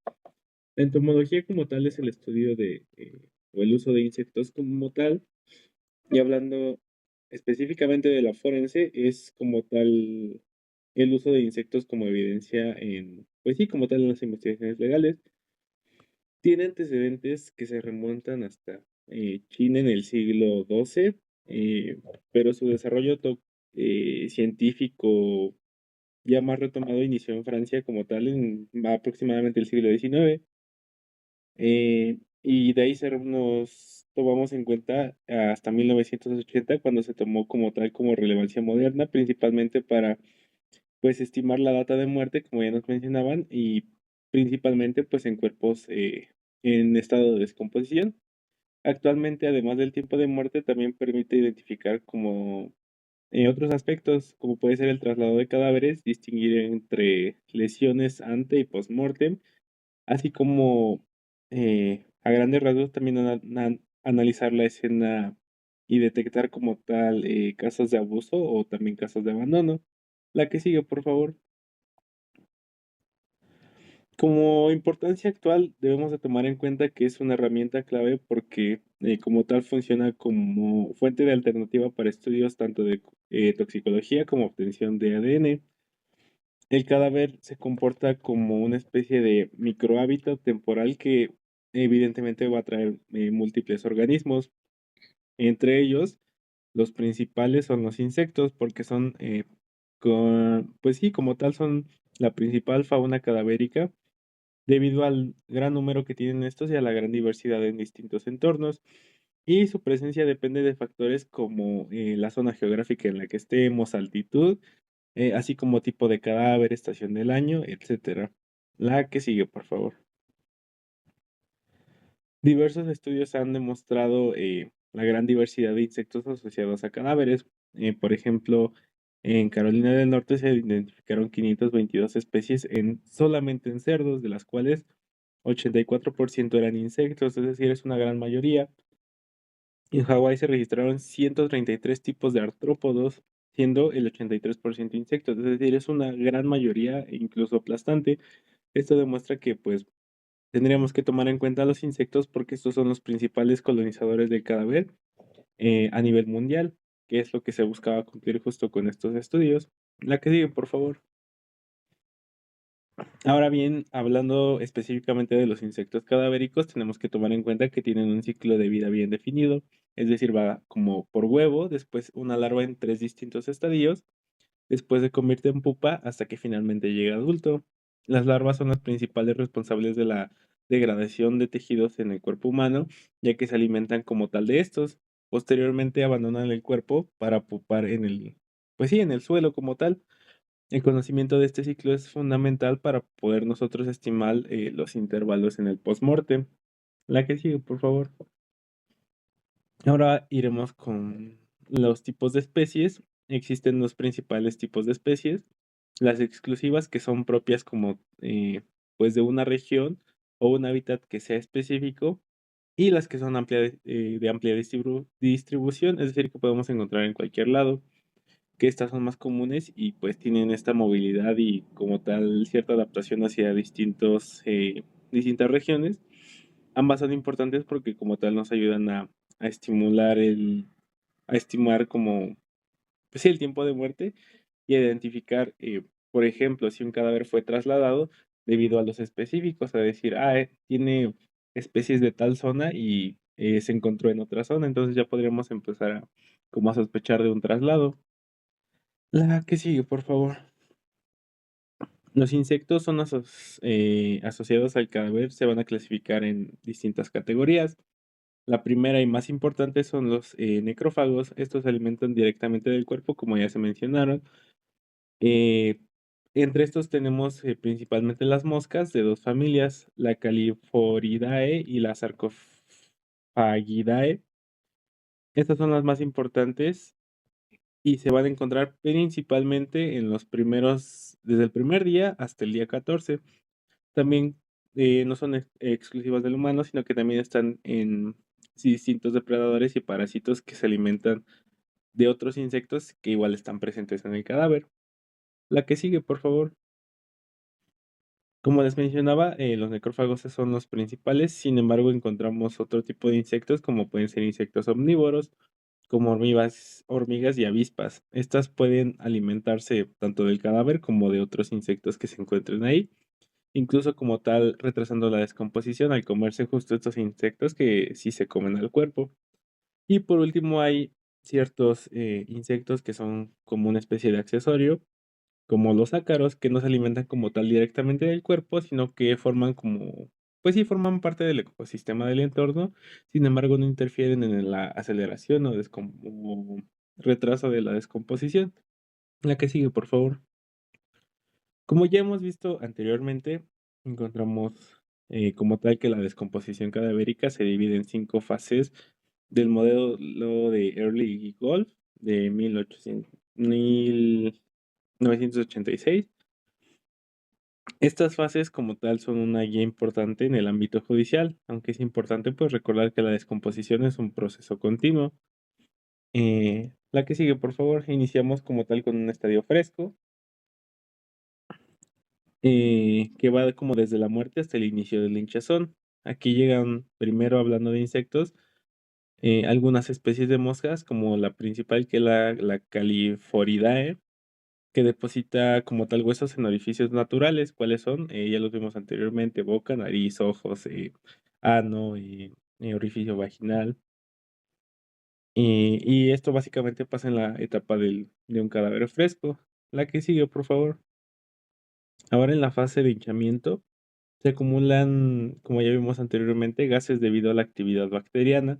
Speaker 3: La entomología como tal es el estudio o el uso de insectos como tal, y hablando específicamente de la forense, es como tal el uso de insectos como evidencia pues sí, como tal en las investigaciones legales. Tiene antecedentes que se remontan hasta China en el siglo XII, pero su desarrollo científico ya más retomado inició en Francia como tal en aproximadamente el siglo XIX, y de ahí nos tomamos en cuenta hasta 1980 cuando se tomó como tal como relevancia moderna, principalmente para pues estimar la data de muerte, como ya nos mencionaban, y principalmente pues en cuerpos en estado de descomposición. Actualmente, además del tiempo de muerte, también permite identificar como otros aspectos, como puede ser el traslado de cadáveres, distinguir entre lesiones ante y post-mortem, así como a grandes rasgos también analizar la escena y detectar como tal casos de abuso o también casos de abandono. La que sigue, por favor. Como importancia actual, debemos de tomar en cuenta que es una herramienta clave porque como tal funciona como fuente de alternativa para estudios tanto de toxicología como obtención de ADN. El cadáver se comporta como una especie de microhábitat temporal que evidentemente va a traer múltiples organismos. Entre ellos, los principales son los insectos porque son, pues sí, como tal son la principal fauna cadavérica debido al gran número que tienen estos y a la gran diversidad en distintos entornos. Y su presencia depende de factores como la zona geográfica en la que estemos, altitud, así como tipo de cadáver, estación del año, etcétera. La que sigue, por favor. Diversos estudios han demostrado la gran diversidad de insectos asociados a cadáveres. Por ejemplo, en Carolina del Norte se identificaron 522 especies solamente en cerdos, de las cuales 84% eran insectos, es decir, es una gran mayoría. En Hawái se registraron 133 tipos de artrópodos, siendo el 83% insectos, es decir, es una gran mayoría e incluso aplastante. Esto demuestra que pues tendríamos que tomar en cuenta los insectos porque estos son los principales colonizadores del cadáver a nivel mundial, que es lo que se buscaba cumplir justo con estos estudios. La que sigue, por favor. Ahora bien, hablando específicamente de los insectos cadavéricos, tenemos que tomar en cuenta que tienen un ciclo de vida bien definido, es decir, va como por huevo, después una larva en 3 distintos estadios, después se convierte en pupa hasta que finalmente llega adulto. Las larvas son las principales responsables de la degradación de tejidos en el cuerpo humano, ya que se alimentan como tal de estos. Posteriormente abandonan el cuerpo para pupar pues sí, en el suelo como tal. El conocimiento de este ciclo es fundamental para poder nosotros estimar los intervalos en el postmortem. La que sigue, por favor. Ahora iremos con los tipos de especies. Existen dos principales tipos de especies. Las exclusivas, que son propias como pues de una región o un hábitat que sea específico, y las que son de amplia distribución, es decir, que podemos encontrar en cualquier lado, que estas son más comunes y pues tienen esta movilidad y como tal cierta adaptación hacia distintas regiones. Ambas son importantes porque como tal nos ayudan a estimular a estimar como, pues sí, el tiempo de muerte y a identificar, por ejemplo, si un cadáver fue trasladado debido a los específicos, a decir, tiene especies de tal zona y se encontró en otra zona, entonces ya podríamos empezar a como a sospechar de un traslado. La que sigue, por favor. Los insectos son asociados al cadáver, se van a clasificar en distintas categorías. La primera y más importante son los necrófagos. Estos se alimentan directamente del cuerpo, como ya se mencionaron. Eh, Entre estos tenemos principalmente las moscas de dos familias, la Califoridae y la Sarcophagidae. Estas son las más importantes y se van a encontrar principalmente en los primeros, desde el primer día hasta el día 14. También no son exclusivas del humano, sino que también están en distintos depredadores y parásitos que se alimentan de otros insectos que igual están presentes en el cadáver. La que sigue, por favor. Como les mencionaba, los necrófagos son los principales, sin embargo encontramos otro tipo de insectos como pueden ser insectos omnívoros, como hormigas y avispas. Estas pueden alimentarse tanto del cadáver como de otros insectos que se encuentren ahí, incluso como tal retrasando la descomposición al comerse justo estos insectos que sí se comen al cuerpo. Y por último hay ciertos insectos que son como una especie de accesorio, como los ácaros, que no se alimentan como tal directamente del cuerpo, sino que forman como, pues sí, forman parte del ecosistema del entorno, sin embargo no interfieren en la aceleración o retraso de la descomposición. La que sigue, por favor. Como ya hemos visto anteriormente, encontramos como tal que la descomposición cadavérica se divide en 5 fases del modelo de Early Golf de 1986. Estas fases como tal son una guía importante en el ámbito judicial, aunque es importante pues recordar que la descomposición es un proceso continuo. La que sigue, por favor, iniciamos como tal con un estadio fresco, que va como desde la muerte hasta el inicio del hinchazón. Aquí llegan, primero hablando de insectos, algunas especies de moscas, como la principal que es la Califoridae, que deposita como tal huesos en orificios naturales. ¿Cuáles son? Ya los vimos anteriormente: boca, nariz, ojos, ano, orificio vaginal. Y esto básicamente pasa en la etapa de un cadáver fresco. La que sigue, por favor. Ahora en la fase de hinchamiento se acumulan, como ya vimos anteriormente, gases debido a la actividad bacteriana.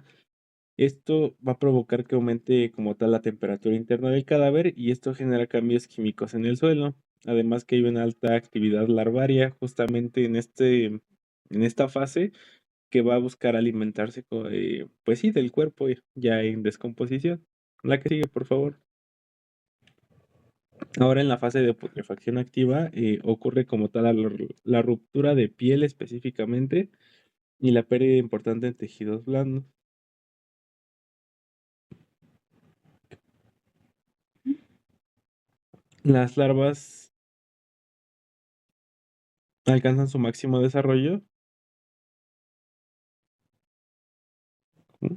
Speaker 3: Esto va a provocar que aumente como tal la temperatura interna del cadáver y esto genera cambios químicos en el suelo. Además que hay una alta actividad larvaria justamente en esta fase que va a buscar alimentarse pues sí, del cuerpo ya en descomposición. La que sigue, por favor. Ahora en la fase de putrefacción activa ocurre como tal la ruptura de piel específicamente y la pérdida importante en tejidos blandos. Las larvas alcanzan su máximo desarrollo. ¿Mm?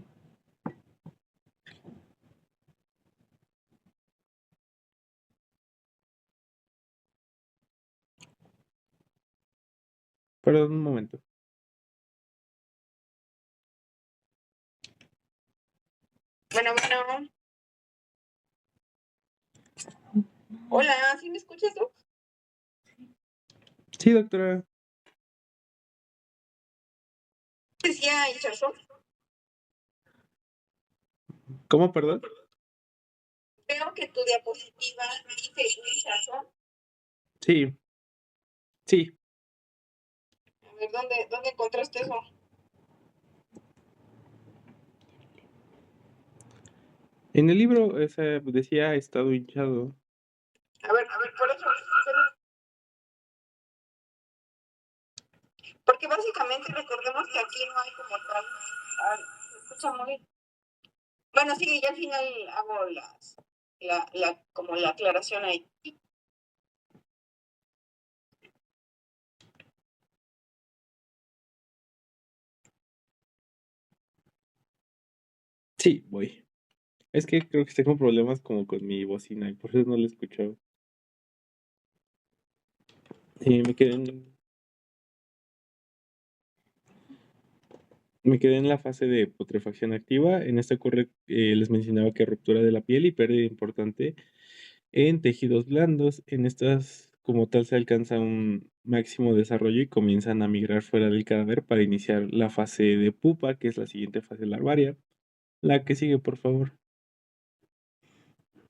Speaker 3: Perdón, un momento.
Speaker 2: Bueno, bueno. Hola, ¿sí me escuchas tú?
Speaker 3: Sí, doctora.
Speaker 2: Decía hinchazón.
Speaker 3: ¿Cómo, perdón?
Speaker 2: Veo que tu diapositiva dice hinchazón.
Speaker 3: Sí, sí.
Speaker 2: A ver, ¿dónde encontraste eso?
Speaker 3: En el libro decía estado hinchado.
Speaker 2: A ver, por eso. Porque básicamente recordemos que aquí no hay como tal. Ay, se escucha muy. Bueno, sí, ya al final hago como la aclaración ahí.
Speaker 3: Sí, voy. Es que creo que tengo problemas como con mi bocina y por eso no la escuchaba. Me quedé en la fase de putrefacción activa. En esta ocurre, les mencionaba que ruptura de la piel y pérdida importante en tejidos blandos. En estas, como tal, se alcanza un máximo desarrollo y comienzan a migrar fuera del cadáver para iniciar la fase de pupa, que es la siguiente fase larvaria. La que sigue, por favor.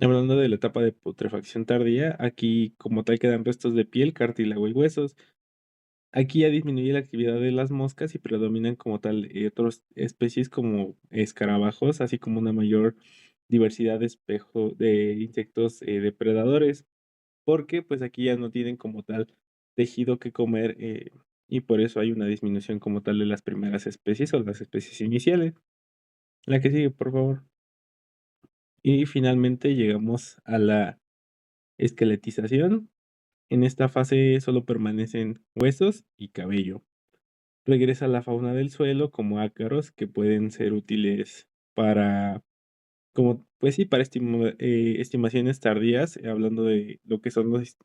Speaker 3: Hablando de la etapa de putrefacción tardía, aquí como tal quedan restos de piel, cartílago y huesos. Aquí ya disminuye la actividad de las moscas y predominan como tal otras especies como escarabajos, así como una mayor diversidad de insectos depredadores, porque pues aquí ya no tienen como tal tejido que comer y por eso hay una disminución como tal de las primeras especies o las especies iniciales. La que sigue, por favor. Y finalmente llegamos a la esqueletización. En esta fase solo permanecen huesos y cabello. Regresa a la fauna del suelo como ácaros que pueden ser útiles para, como, pues sí, para estimaciones tardías, hablando de lo que son los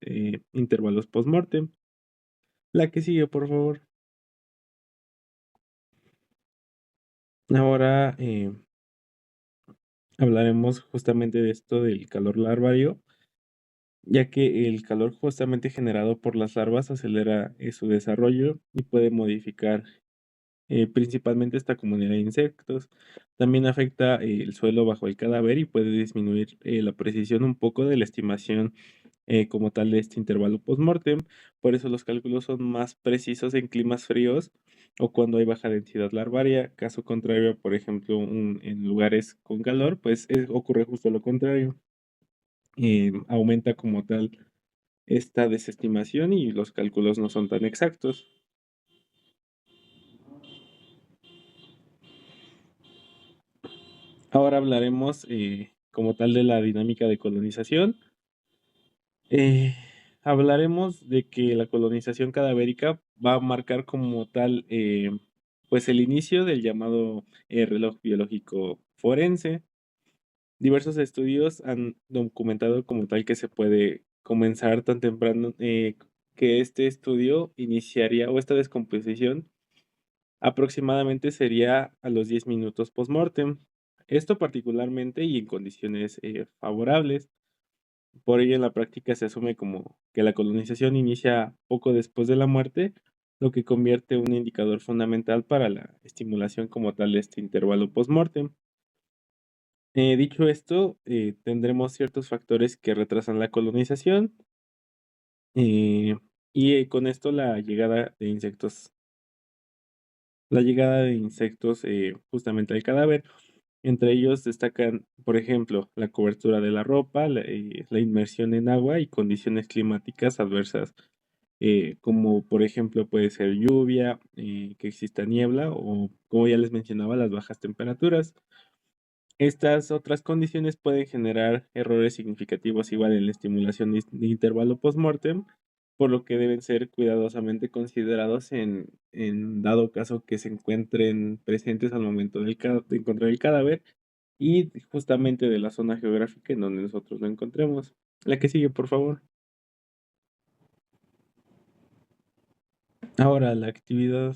Speaker 3: intervalos post-mortem. La que sigue, por favor. Ahora hablaremos justamente de esto del calor larvario, ya que el calor justamente generado por las larvas acelera su desarrollo y puede modificar principalmente esta comunidad de insectos. También afecta el suelo bajo el cadáver y puede disminuir la precisión un poco de la estimación como tal de este intervalo post-mortem. Por eso los cálculos son más precisos en climas fríos o cuando hay baja densidad larvaria. Caso contrario, por ejemplo, en lugares con calor, pues ocurre justo lo contrario. Aumenta como tal esta desestimación y los cálculos no son tan exactos. Ahora hablaremos como tal de la dinámica de colonización. Eh, Hablaremos de que la colonización cadavérica va a marcar como tal pues el inicio del llamado reloj biológico forense. Diversos estudios han documentado como tal que se puede comenzar tan temprano que este estudio iniciaría o esta descomposición aproximadamente sería a los 10 minutos post-mortem. Esto particularmente y en condiciones favorables. Por ello, en la práctica se asume como que la colonización inicia poco después de la muerte, lo que convierte un indicador fundamental para la estimulación como tal de este intervalo post-mortem. Dicho esto, tendremos ciertos factores que retrasan la colonización eh, y con esto la llegada de insectos justamente al cadáver. Entre ellos destacan, por ejemplo, la cobertura de la ropa, la inmersión en agua y condiciones climáticas adversas, como por ejemplo puede ser lluvia, que exista niebla o, como ya les mencionaba, las bajas temperaturas. Estas otras condiciones pueden generar errores significativos igual en la estimulación de intervalo postmortem, por lo que deben ser cuidadosamente considerados en dado caso que se encuentren presentes al momento de encontrar el cadáver y justamente de la zona geográfica en donde nosotros lo encontremos. La que sigue, por favor. Ahora, la actividad.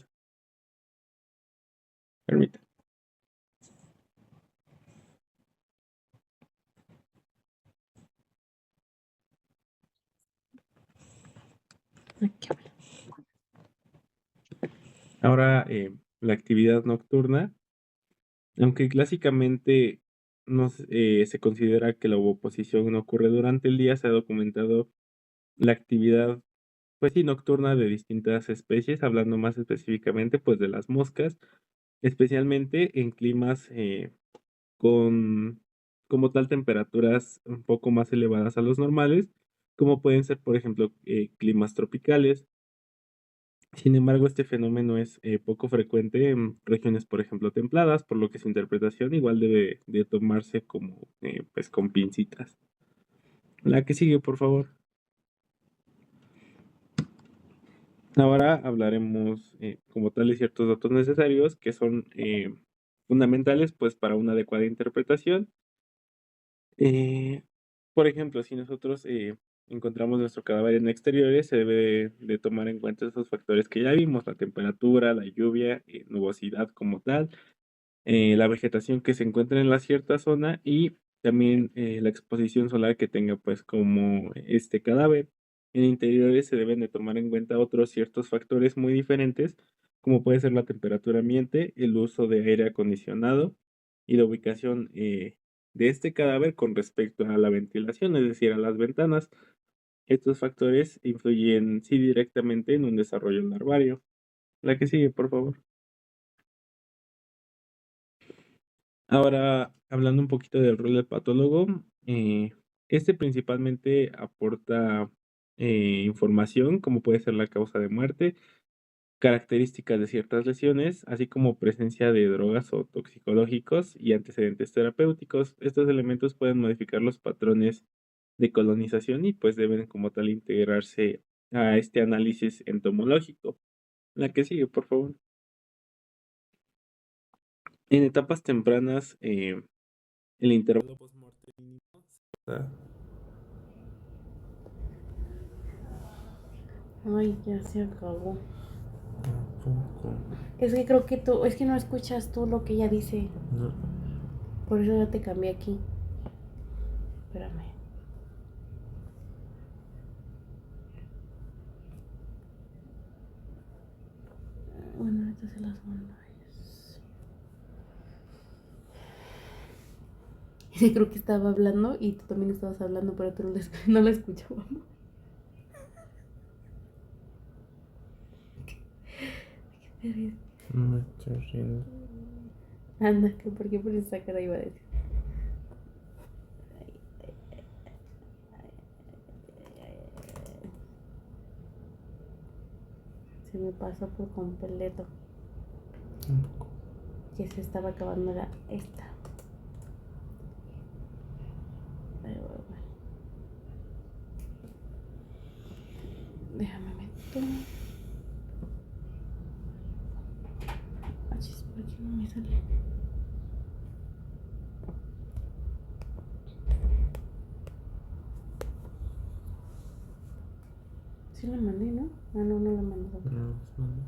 Speaker 3: Permita. Ahora, la actividad nocturna. Aunque clásicamente se considera que la ovoposición no ocurre durante el día, se ha documentado la actividad, pues sí, nocturna de distintas especies, hablando más específicamente, pues de las moscas, especialmente en climas con como tal temperaturas un poco más elevadas a los normales, como pueden ser, por ejemplo, climas tropicales. Sin embargo, este fenómeno es poco frecuente en regiones, por ejemplo, templadas, por lo que su interpretación igual debe de tomarse como, pues, con pincitas. La que sigue, por favor. Ahora hablaremos como tal de ciertos datos necesarios que son fundamentales pues para una adecuada interpretación. Por ejemplo, si nosotros encontramos nuestro cadáver en exteriores, se debe de tomar en cuenta esos factores que ya vimos: la temperatura, la lluvia, nubosidad como tal, la vegetación que se encuentra en la cierta zona y también la exposición solar que tenga pues como este cadáver. En interiores se deben de tomar en cuenta otros ciertos factores muy diferentes, como puede ser la temperatura ambiente, el uso de aire acondicionado y la ubicación de este cadáver con respecto a la ventilación, es decir, a las ventanas. Estos factores influyen sí directamente en un desarrollo larvario. La que sigue, por favor. Ahora, hablando un poquito del rol del patólogo, este principalmente aporta información, como puede ser la causa de muerte, características de ciertas lesiones, así como presencia de drogas o toxicológicos y antecedentes terapéuticos. Estos elementos pueden modificar los patrones de colonización y pues deben como tal integrarse a este análisis entomológico. La que sigue, por favor. En etapas tempranas, el intervalo postmortem mínimo está.
Speaker 1: Ay, ya se acabó.
Speaker 3: Tampoco.
Speaker 1: Es que creo que tú, es que no escuchas tú lo que ella dice.
Speaker 3: No.
Speaker 1: Por eso ya te cambié aquí. Espérame. Bueno, ahorita se las mando. Sí, creo que estaba hablando y tú también estabas hablando, pero tú no lo escuchábamos. ¿Qué te ríes?
Speaker 3: No me estoy riendo.
Speaker 1: Anda, que por qué pones esa cara iba a decir. Se me pasó por completo
Speaker 3: Tampoco.
Speaker 1: que se estaba acabando esta. Ahí voy. Déjame meter. Achis, ¿por qué no me sale? Sí la mandé, ¿no? Ah, no, no la mandé.
Speaker 3: No, no.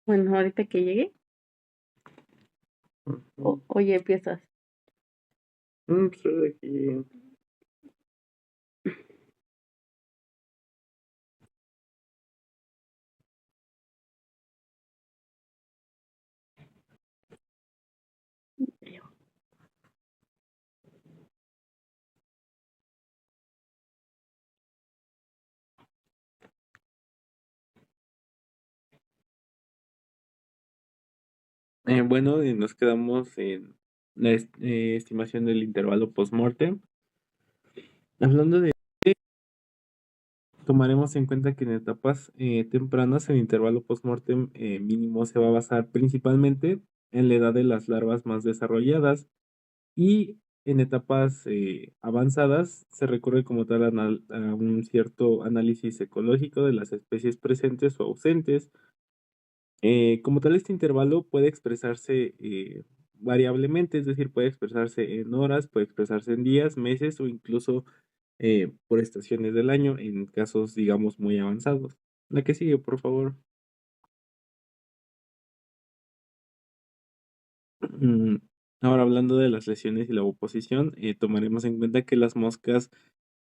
Speaker 1: Bueno, ahorita que llegue, oye, empiezas.
Speaker 3: Pues de aquí. Bueno, nos quedamos en la estimación del intervalo postmortem. Hablando de, tomaremos en cuenta que en etapas tempranas el intervalo postmortem mínimo se va a basar principalmente en la edad de las larvas más desarrolladas y en etapas avanzadas se recurre como tal a un cierto análisis ecológico de las especies presentes o ausentes. Como tal, este intervalo puede expresarse variablemente, es decir, puede expresarse en horas, puede expresarse en días, meses o incluso por estaciones del año en casos, digamos, muy avanzados. La que sigue, por favor. Mm, Ahora, hablando de las lesiones y la oposición, tomaremos en cuenta que las moscas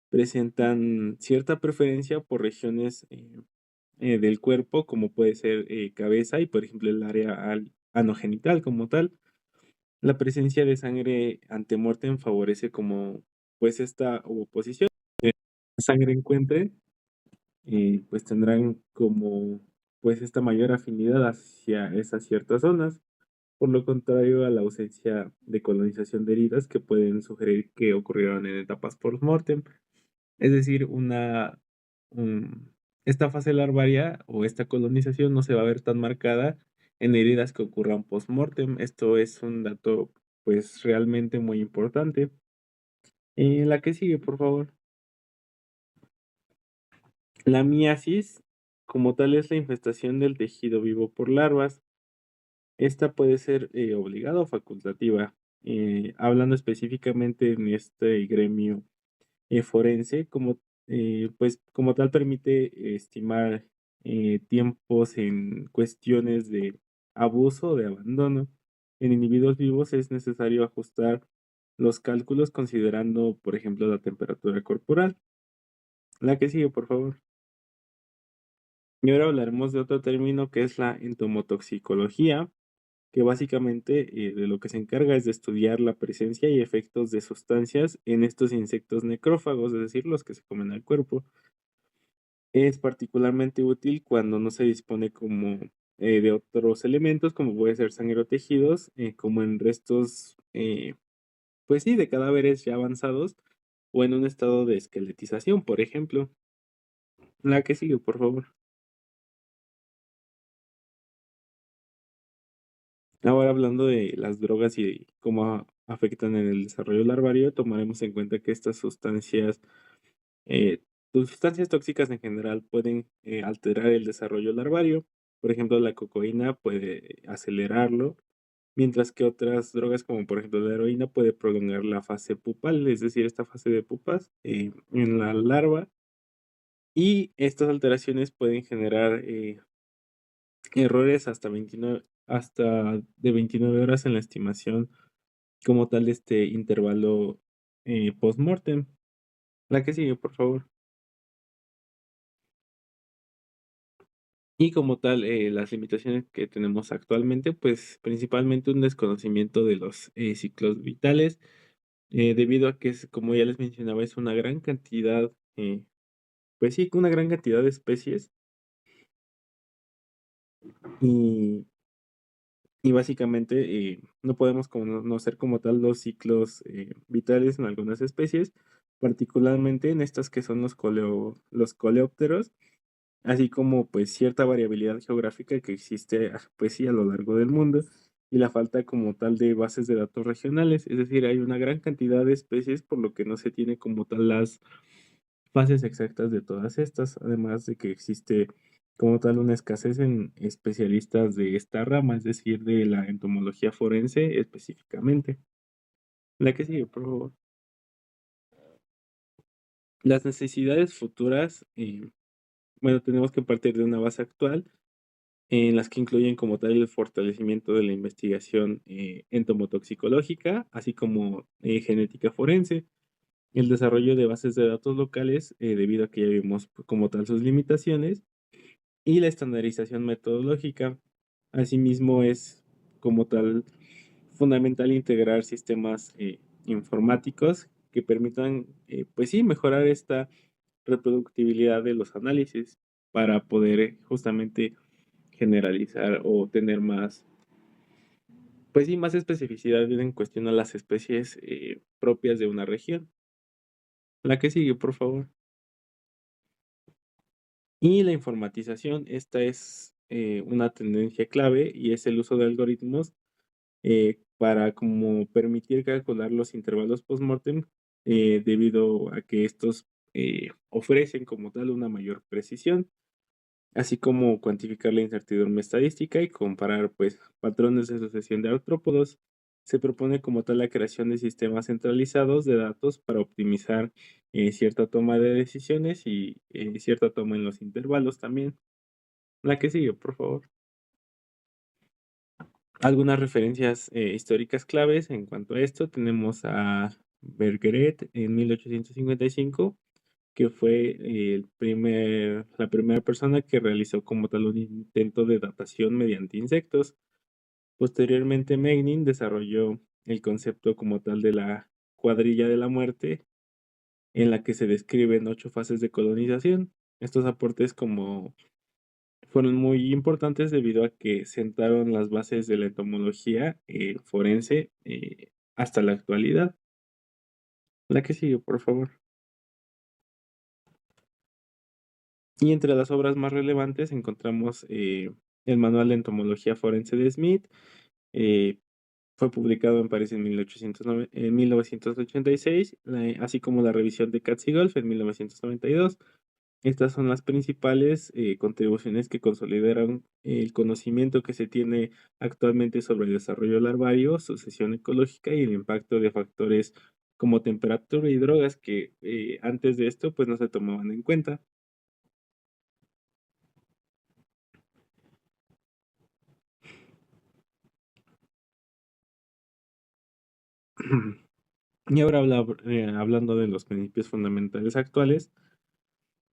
Speaker 3: presentan cierta preferencia por regiones del cuerpo, como puede ser cabeza y, por ejemplo, el área anogenital como tal. La presencia de sangre antemortem favorece como, pues, esta oposición. sangre encuentren, pues tendrán como pues esta mayor afinidad hacia esas ciertas zonas, por lo contrario a la ausencia de colonización de heridas que pueden sugerir que ocurrieron en etapas post-mortem, es decir, un- esta fase larvaria o esta colonización no se va a ver tan marcada en heridas que ocurran post-mortem. Esto es un dato pues realmente muy importante. La que sigue, por favor. La miasis, como tal, es la infestación del tejido vivo por larvas. Esta puede ser obligada o facultativa. Hablando específicamente en este gremio forense, pues como tal permite estimar tiempos en cuestiones de abuso o de abandono. En individuos vivos es necesario ajustar los cálculos considerando, por ejemplo, la temperatura corporal. La que sigue, por favor. Y ahora hablaremos de otro término que es la entomotoxicología, que básicamente de lo que se encarga es de estudiar la presencia y efectos de sustancias en estos insectos necrófagos, es decir, los que se comen al cuerpo. Es particularmente útil cuando no se dispone como de otros elementos, como puede ser sangre o tejidos, como en restos, pues sí, de cadáveres ya avanzados o en un estado de esqueletización, por ejemplo. La que sigue, por favor. Ahora hablando de las drogas y cómo afectan en el desarrollo larvario, tomaremos en cuenta que estas sustancias, pues, sustancias tóxicas en general pueden alterar el desarrollo larvario. Por ejemplo, la cocaína puede acelerarlo, mientras que otras drogas, como por ejemplo la heroína, puede prolongar la fase pupal, es decir, esta fase de pupas en la larva. Y estas alteraciones pueden generar errores hasta de 29 horas en la estimación como tal de este intervalo post-mortem. La que sigue, por favor. Y como tal, las limitaciones que tenemos actualmente, pues principalmente un desconocimiento de los ciclos vitales, debido a que es, como ya les mencionaba, es una gran cantidad, pues sí, una gran cantidad de especies y, y básicamente no podemos conocer como tal los ciclos vitales en algunas especies, particularmente en estas que son los coleópteros, así como pues cierta variabilidad geográfica que existe pues sí a lo largo del mundo y la falta como tal de bases de datos regionales, es decir, hay una gran cantidad de especies por lo que no se tiene como tal las fases exactas de todas estas, además de que existe como tal una escasez en especialistas de esta rama, es decir, de la entomología forense específicamente. La que sigue, por favor. Las necesidades futuras, bueno, tenemos que partir de una base actual en las que incluyen como tal el fortalecimiento de la investigación entomotoxicológica, así como genética forense, el desarrollo de bases de datos locales, debido a que ya vimos pues, como tal sus limitaciones, y la estandarización metodológica. Asimismo, es como tal fundamental integrar sistemas informáticos que permitan, pues sí, mejorar esta reproductibilidad de los análisis para poder justamente generalizar o tener más, pues sí, más especificidad en cuestión a las especies propias de una región. La que sigue, por favor. Y la informatización, esta es una tendencia clave y es el uso de algoritmos para como permitir calcular los intervalos postmortem debido a que estos ofrecen como tal una mayor precisión, así como cuantificar la incertidumbre estadística y comparar pues patrones de sucesión de artrópodos. Se propone como tal la creación de sistemas centralizados de datos para optimizar cierta toma de decisiones y cierta toma en los intervalos también. La que sigue, por favor. Algunas referencias históricas claves en cuanto a esto tenemos a Bergeret en 1855, que fue la primera persona que realizó como tal un intento de datación mediante insectos. Posteriormente, Megnin desarrolló el concepto como tal de la cuadrilla de la muerte en la que se describen 8 fases de colonización. Estos aportes fueron muy importantes debido a que sentaron las bases de la entomología forense hasta la actualidad. La que sigue, por favor. Y entre las obras más relevantes encontramos el Manual de Entomología Forense de Smith. eh, Fue publicado en París en 1986, así como la revisión de Katz y Golf en 1992. Estas son las principales contribuciones que consolidaron el conocimiento que se tiene actualmente sobre el desarrollo larvario, sucesión ecológica y el impacto de factores como temperatura y drogas que antes de esto pues no se tomaban en cuenta. Y ahora hablando de los principios fundamentales actuales,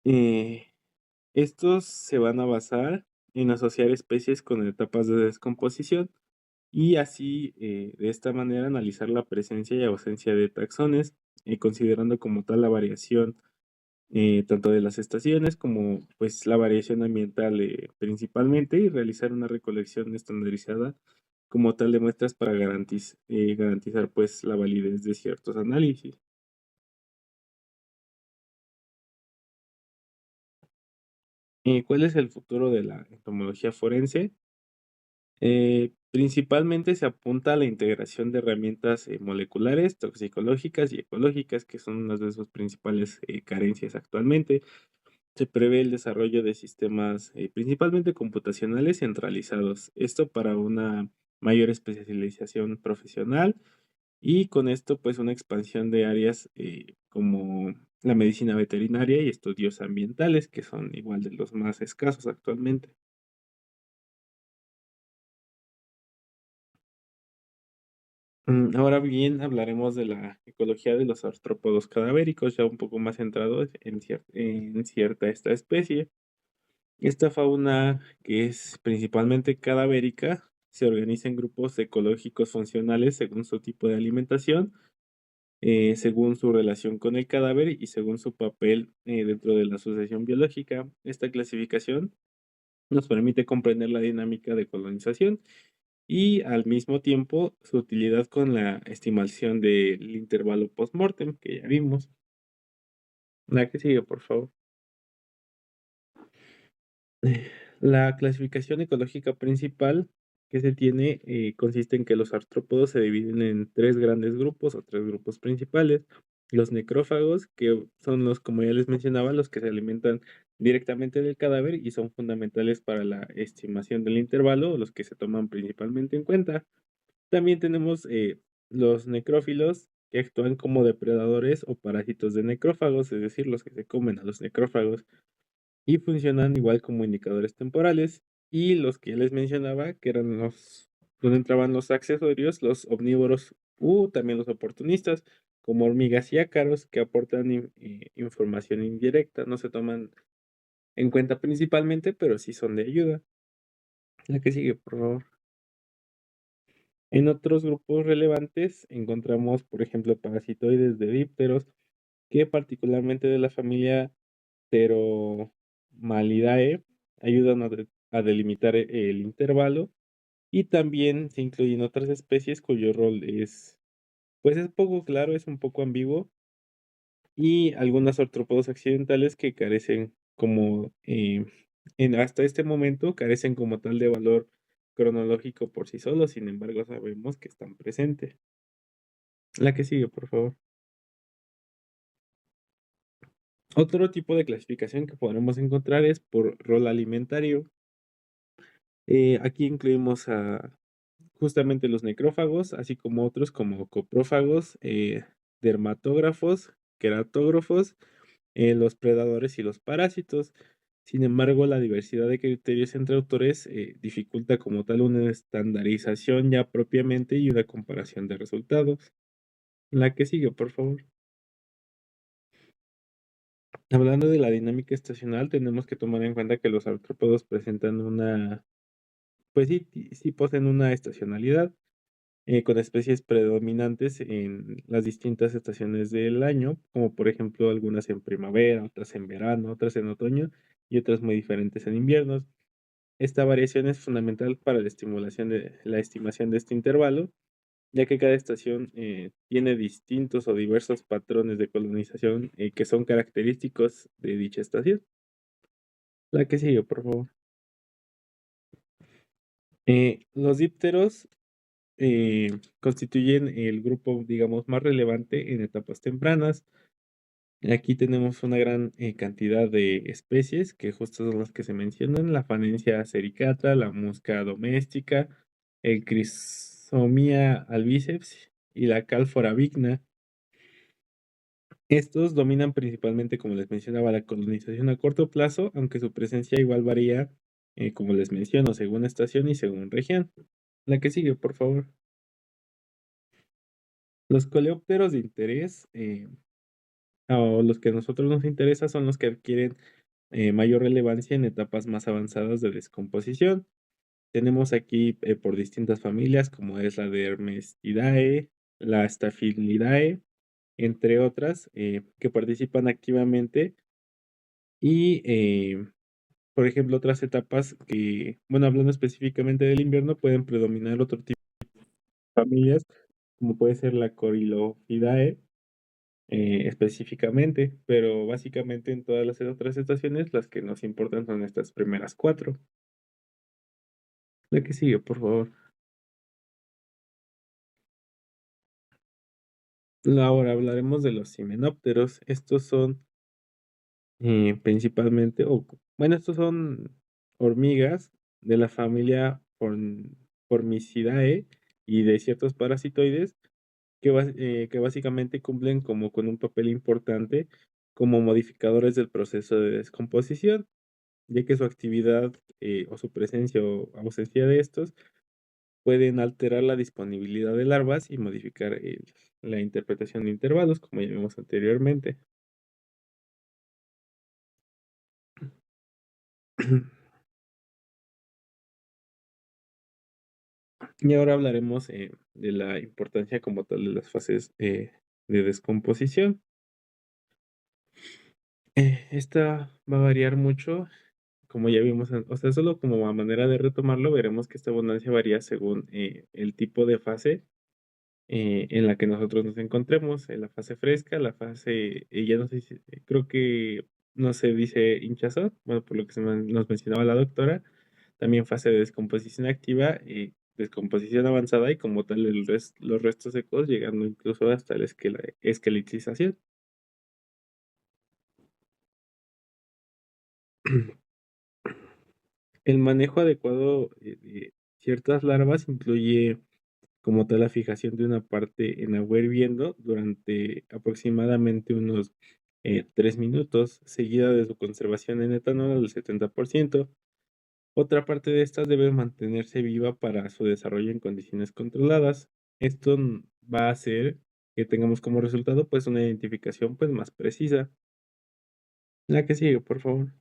Speaker 3: eh, estos se van a basar en asociar especies con etapas de descomposición y así, de esta manera, analizar la presencia y ausencia de taxones, considerando como tal la variación tanto de las estaciones como pues la variación ambiental principalmente y realizar una recolección estandarizada como tal de muestras para garantizar pues la validez de ciertos análisis. ¿Cuál es el futuro de la entomología forense? Principalmente se apunta a la integración de herramientas moleculares, toxicológicas y ecológicas, que son unas de sus principales carencias actualmente. Se prevé el desarrollo de sistemas principalmente computacionales centralizados. Esto para una mayor especialización profesional y con esto pues una expansión de áreas como la medicina veterinaria y estudios ambientales, que son igual de los más escasos actualmente. Ahora bien, hablaremos de la ecología de los artrópodos cadavéricos, ya un poco más centrados en cierta esta especie. Esta fauna, que es principalmente cadavérica, se organiza en grupos ecológicos funcionales según su tipo de alimentación, según su relación con el cadáver y según su papel dentro de la asociación biológica. Esta clasificación nos permite comprender la dinámica de colonización y al mismo tiempo su utilidad con la estimación del intervalo postmortem que ya vimos. La que sigue, por favor. La clasificación ecológica principal que se tiene consiste en que los artrópodos se dividen en tres grandes grupos o tres grupos principales. Los necrófagos, que son los, como ya les mencionaba, los que se alimentan directamente del cadáver y son fundamentales para la estimación del intervalo, o los que se toman principalmente en cuenta. También tenemos los necrófilos, que actúan como depredadores o parásitos de necrófagos, es decir, los que se comen a los necrófagos y funcionan igual como indicadores temporales. Y los que ya les mencionaba, que eran donde entraban los accesorios, los omnívoros u también los oportunistas, como hormigas y ácaros, que aportan información indirecta, no se toman en cuenta principalmente, pero sí son de ayuda. La que sigue, por favor. En otros grupos relevantes encontramos, por ejemplo, parasitoides de dípteros, que particularmente de la familia Pteromalidae ayudan a delimitar el intervalo y también se incluyen otras especies cuyo rol pues es poco claro, es un poco ambiguo y algunos artrópodos accidentales que carecen como hasta este momento carecen como tal de valor cronológico por sí solos, sin embargo sabemos que están presentes. La que sigue, por favor. Otro tipo de clasificación que podremos encontrar es por rol alimentario. Aquí incluimos a justamente los necrófagos, así como otros como coprófagos, dermatógrafos, queratógrafos, los predadores y los parásitos. Sin embargo, la diversidad de criterios entre autores dificulta como tal una estandarización ya propiamente y una comparación de resultados. La que sigue, por favor. Hablando de la dinámica estacional, tenemos que tomar en cuenta que los artrópodos presentan pues sí poseen una estacionalidad. con especies predominantes en las distintas estaciones del año, como por ejemplo algunas en primavera, otras en verano, otras en otoño y otras muy diferentes en inviernos. Esta variación es fundamental para la estimación de este intervalo, ya que cada estación tiene distintos o diversos patrones de colonización que son característicos de dicha estación. La que sigue, por favor. Los dípteros constituyen el grupo, digamos, más relevante en etapas tempranas. Aquí tenemos una gran cantidad de especies que justo son las que se mencionan: la Fanencia sericata, la musca doméstica, el Chrysomia albiceps y la Calphora vigna. Estos dominan principalmente, como les mencionaba, la colonización a corto plazo, aunque su presencia igual varía, como les menciono, según estación y según región. La que sigue, por favor. Los coleópteros de interés, o los que a nosotros nos interesa, son los que adquieren mayor relevancia en etapas más avanzadas de descomposición. Tenemos aquí por distintas familias, como es la de Hermestidae, la Staphylinidae, entre otras, que participan activamente y, por ejemplo, otras etapas que, bueno, hablando específicamente del invierno, pueden predominar otro tipo de familias, como puede ser la Coryloidae, específicamente, pero básicamente en todas las otras estaciones, las que nos importan son estas primeras 4. La que sigue, por favor. Ahora hablaremos de los himenópteros. Estos son principalmente, bueno, estos son hormigas de la familia Formicidae y de ciertos parasitoides que básicamente cumplen como con un papel importante como modificadores del proceso de descomposición, ya que su actividad o su presencia o ausencia de estos pueden alterar la disponibilidad de larvas y modificar la interpretación de intervalos, como ya vimos anteriormente. Y ahora hablaremos de la importancia como tal de las fases de descomposición. Esta va a variar mucho, como ya vimos, o sea, solo como a manera de retomarlo, veremos que esta abundancia varía según el tipo de fase en la que nosotros nos encontremos, en la fase fresca, la fase, ya no sé si, creo que no se dice hinchazón, bueno, por lo que nos mencionaba la doctora, también fase de descomposición activa y descomposición avanzada y como tal los restos secos, llegando incluso hasta la esqueletización. El manejo adecuado de ciertas larvas incluye como tal la fijación de una parte en agua hirviendo durante aproximadamente unos 3 minutos, seguida de su conservación en etanol al 70%. Otra parte de estas debe mantenerse viva para su desarrollo en condiciones controladas. Esto va a hacer que tengamos como resultado pues una identificación pues más precisa. La que sigue, por favor.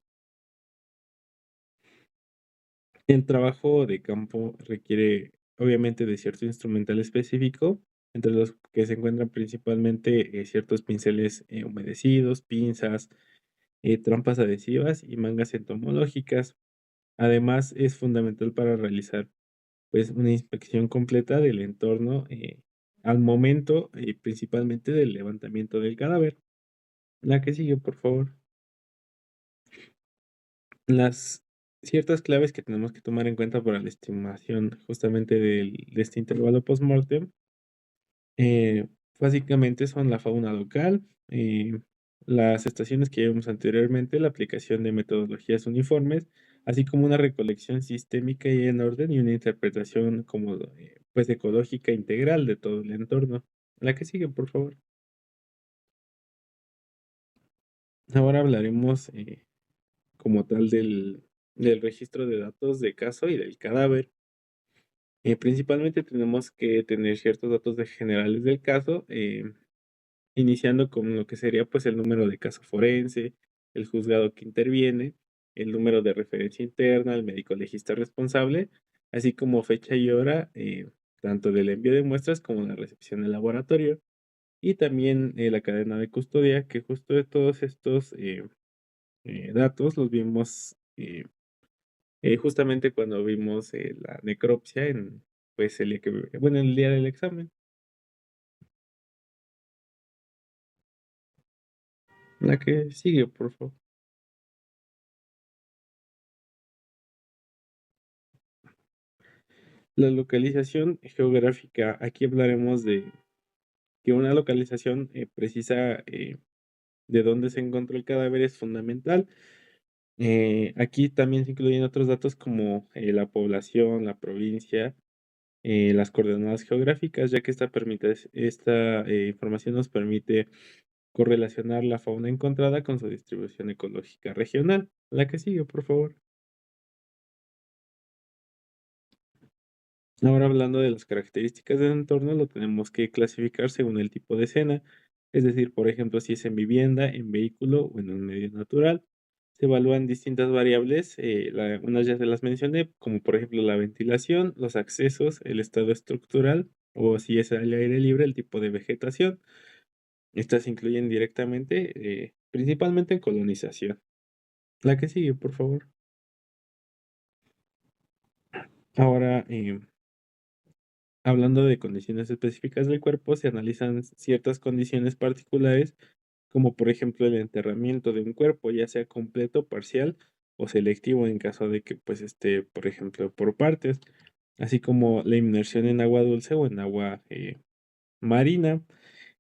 Speaker 3: El trabajo de campo requiere obviamente de cierto instrumental específico, entre los que se encuentran principalmente ciertos pinceles humedecidos, pinzas, trampas adhesivas y mangas entomológicas. Además, es fundamental para realizar pues una inspección completa del entorno al momento principalmente del levantamiento del cadáver. La que sigue, por favor. Las ciertas claves que tenemos que tomar en cuenta para la estimación justamente de este intervalo postmortem, eh, básicamente son la fauna local, las estaciones que vimos anteriormente, la aplicación de metodologías uniformes, así como una recolección sistémica y en orden y una interpretación como pues ecológica integral de todo el entorno. La que sigue, por favor. Ahora hablaremos como tal del registro de datos de caso y del cadáver. Principalmente tenemos que tener ciertos datos generales del caso, iniciando con lo que sería pues el número de caso forense, el juzgado que interviene, el número de referencia interna, el médico legista responsable, así como fecha y hora, tanto del envío de muestras como la recepción del laboratorio. Y también la cadena de custodia, que justo de todos estos datos los vimos justamente cuando vimos la necropsia en, pues, el día que, bueno, el día del examen. La que sigue, por favor. La localización geográfica. Aquí hablaremos de que una localización precisa de dónde se encontró el cadáver es fundamental. Aquí también se incluyen otros datos como la población, la provincia, las coordenadas geográficas, ya que esta información nos permite correlacionar la fauna encontrada con su distribución ecológica regional. La que sigue, por favor. Ahora hablando de las características del entorno, lo tenemos que clasificar según el tipo de escena, es decir, por ejemplo, si es en vivienda, en vehículo o en un medio natural. Se evalúan distintas variables, unas ya se las mencioné, como por ejemplo la ventilación, los accesos, el estado estructural o si es al aire libre, el tipo de vegetación. Estas incluyen directamente, principalmente en colonización. La que sigue, por favor. Ahora, hablando de condiciones específicas del cuerpo, se analizan ciertas condiciones particulares, como por ejemplo el enterramiento de un cuerpo, ya sea completo, parcial o selectivo en caso de que pues esté, por ejemplo, por partes, así como la inmersión en agua dulce o en agua marina.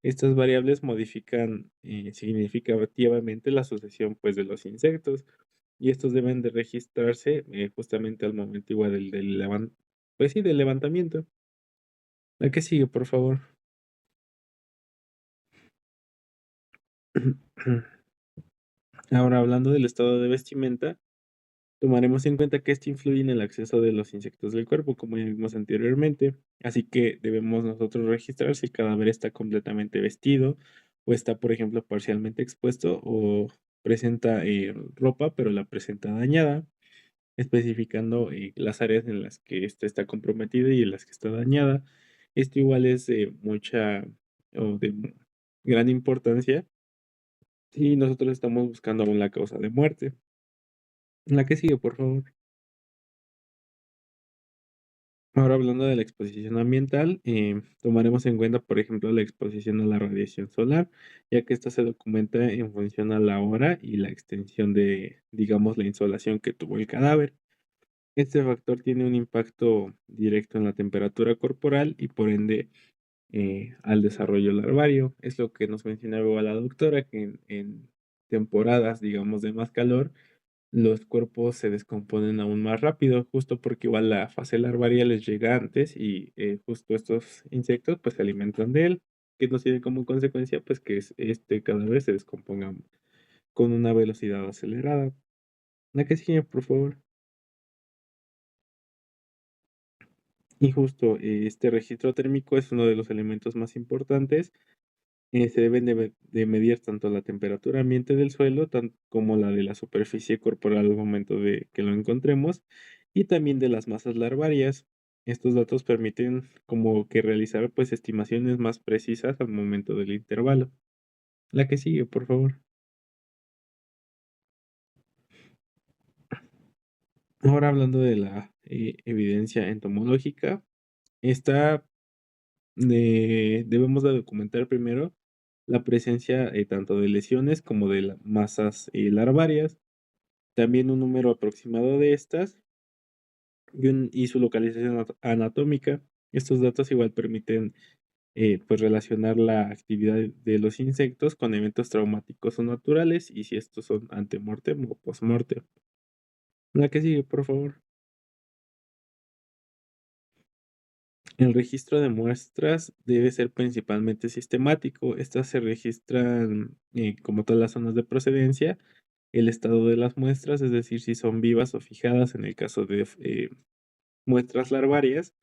Speaker 3: Estas variables modifican significativamente la sucesión pues de los insectos y estos deben de registrarse justamente al momento igual pues sí, del levantamiento. La que sigue, por favor. Ahora, hablando del estado de vestimenta, tomaremos en cuenta que esto influye en el acceso de los insectos del cuerpo, como ya vimos anteriormente. Así que debemos nosotros registrar si el cadáver está completamente vestido o está, por ejemplo, parcialmente expuesto o presenta ropa, pero la presenta dañada, especificando las áreas en las que ésta está comprometida y en las que está dañada. Esto igual es de mucha o de gran importancia si nosotros estamos buscando aún la causa de muerte. La que sigue, por favor. Ahora hablando de la exposición ambiental, tomaremos en cuenta, por ejemplo, la exposición a la radiación solar, ya que esta se documenta en función a la hora y la extensión de, digamos, la insolación que tuvo el cadáver. Este factor tiene un impacto directo en la temperatura corporal y por ende al desarrollo larvario. Es lo que nos mencionaba la doctora, que en temporadas, digamos, de más calor, los cuerpos se descomponen aún más rápido, justo porque igual la fase larvaria les llega antes y justo estos insectos pues se alimentan de él, que nos tiene como consecuencia pues que este cadáver se descomponga con una velocidad acelerada. La que sigue, por favor. Y justo este registro térmico es uno de los elementos más importantes. Se deben de medir tanto la temperatura ambiente del suelo como la de la superficie corporal al momento de que lo encontremos y también de las masas larvarias. Estos datos permiten como que realizar pues estimaciones más precisas al momento del intervalo. La que sigue, por favor. Ahora hablando de la evidencia entomológica, esta debemos de documentar primero la presencia tanto de lesiones como de masas larvarias, también un número aproximado de estas y su localización anatómica. Estos datos igual permiten pues relacionar la actividad de los insectos con eventos traumáticos o naturales y si estos son antemortem o postmortem. La que sigue, por favor. El registro de muestras debe ser principalmente sistemático. Estas se registran como todas las zonas de procedencia, el estado de las muestras, es decir, si son vivas o fijadas en el caso de muestras larvarias,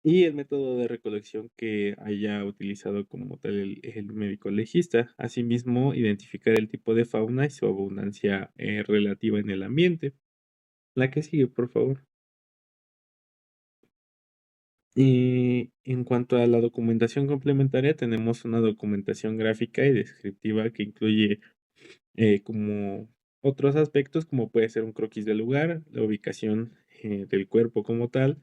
Speaker 3: y el método de recolección que haya utilizado como tal el médico legista. Asimismo, identificar el tipo de fauna y su abundancia relativa en el ambiente. La que sigue, por favor. En cuanto a la documentación complementaria, tenemos una documentación gráfica y descriptiva que incluye como otros aspectos, como puede ser un croquis del lugar, la ubicación del cuerpo como tal,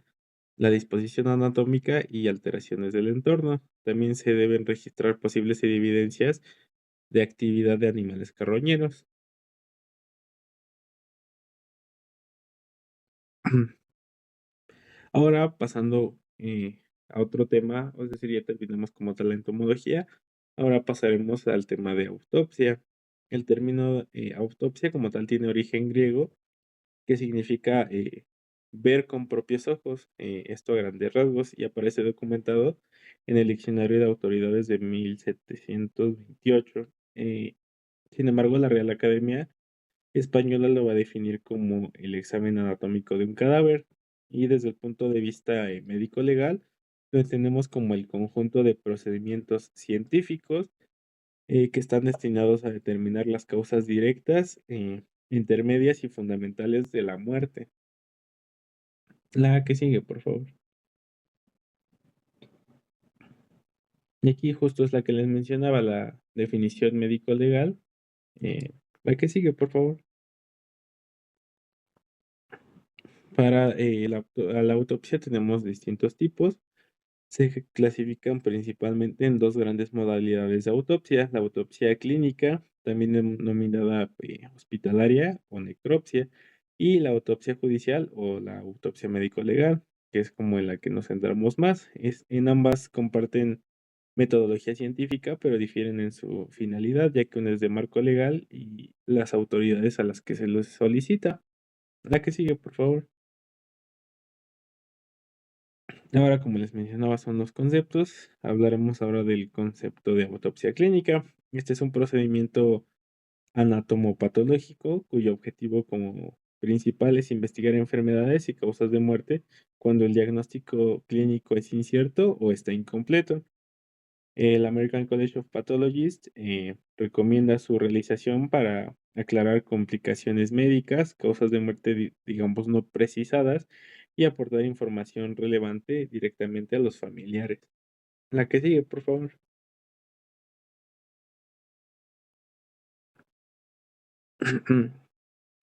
Speaker 3: la disposición anatómica y alteraciones del entorno. También se deben registrar posibles evidencias de actividad de animales carroñeros. Ahora pasando a otro tema, es decir, ya terminamos como tal la entomología, ahora pasaremos al tema de autopsia. El término autopsia como tal tiene origen griego que significa ver con propios ojos, esto a grandes rasgos, y aparece documentado en el Diccionario de Autoridades de 1728. Sin embargo, la Real Academia Española lo va a definir como el examen anatómico de un cadáver, y desde el punto de vista médico-legal, lo entendemos como el conjunto de procedimientos científicos que están destinados a determinar las causas directas, intermedias y fundamentales de la muerte. La que sigue, por favor. Y aquí justo es la que les mencionaba, la definición médico-legal. La que sigue, por favor. Para la autopsia tenemos distintos tipos. Se clasifican principalmente en dos grandes modalidades de autopsia: la autopsia clínica, también denominada hospitalaria o necropsia, y la autopsia judicial o la autopsia médico-legal, que es como en la que nos centramos más. En ambas comparten metodología científica, pero difieren en su finalidad, ya que una es de marco legal y las autoridades a las que se les solicita. La que sigue, por favor. Ahora, como les mencionaba, son los conceptos. Hablaremos ahora del concepto de autopsia clínica. Este es un procedimiento anatomopatológico cuyo objetivo como principal es investigar enfermedades y causas de muerte cuando el diagnóstico clínico es incierto o está incompleto. El American College of Pathologists recomienda su realización para aclarar complicaciones médicas, causas de muerte, digamos, no precisadas, y aportar información relevante directamente a los familiares. La que sigue, por favor.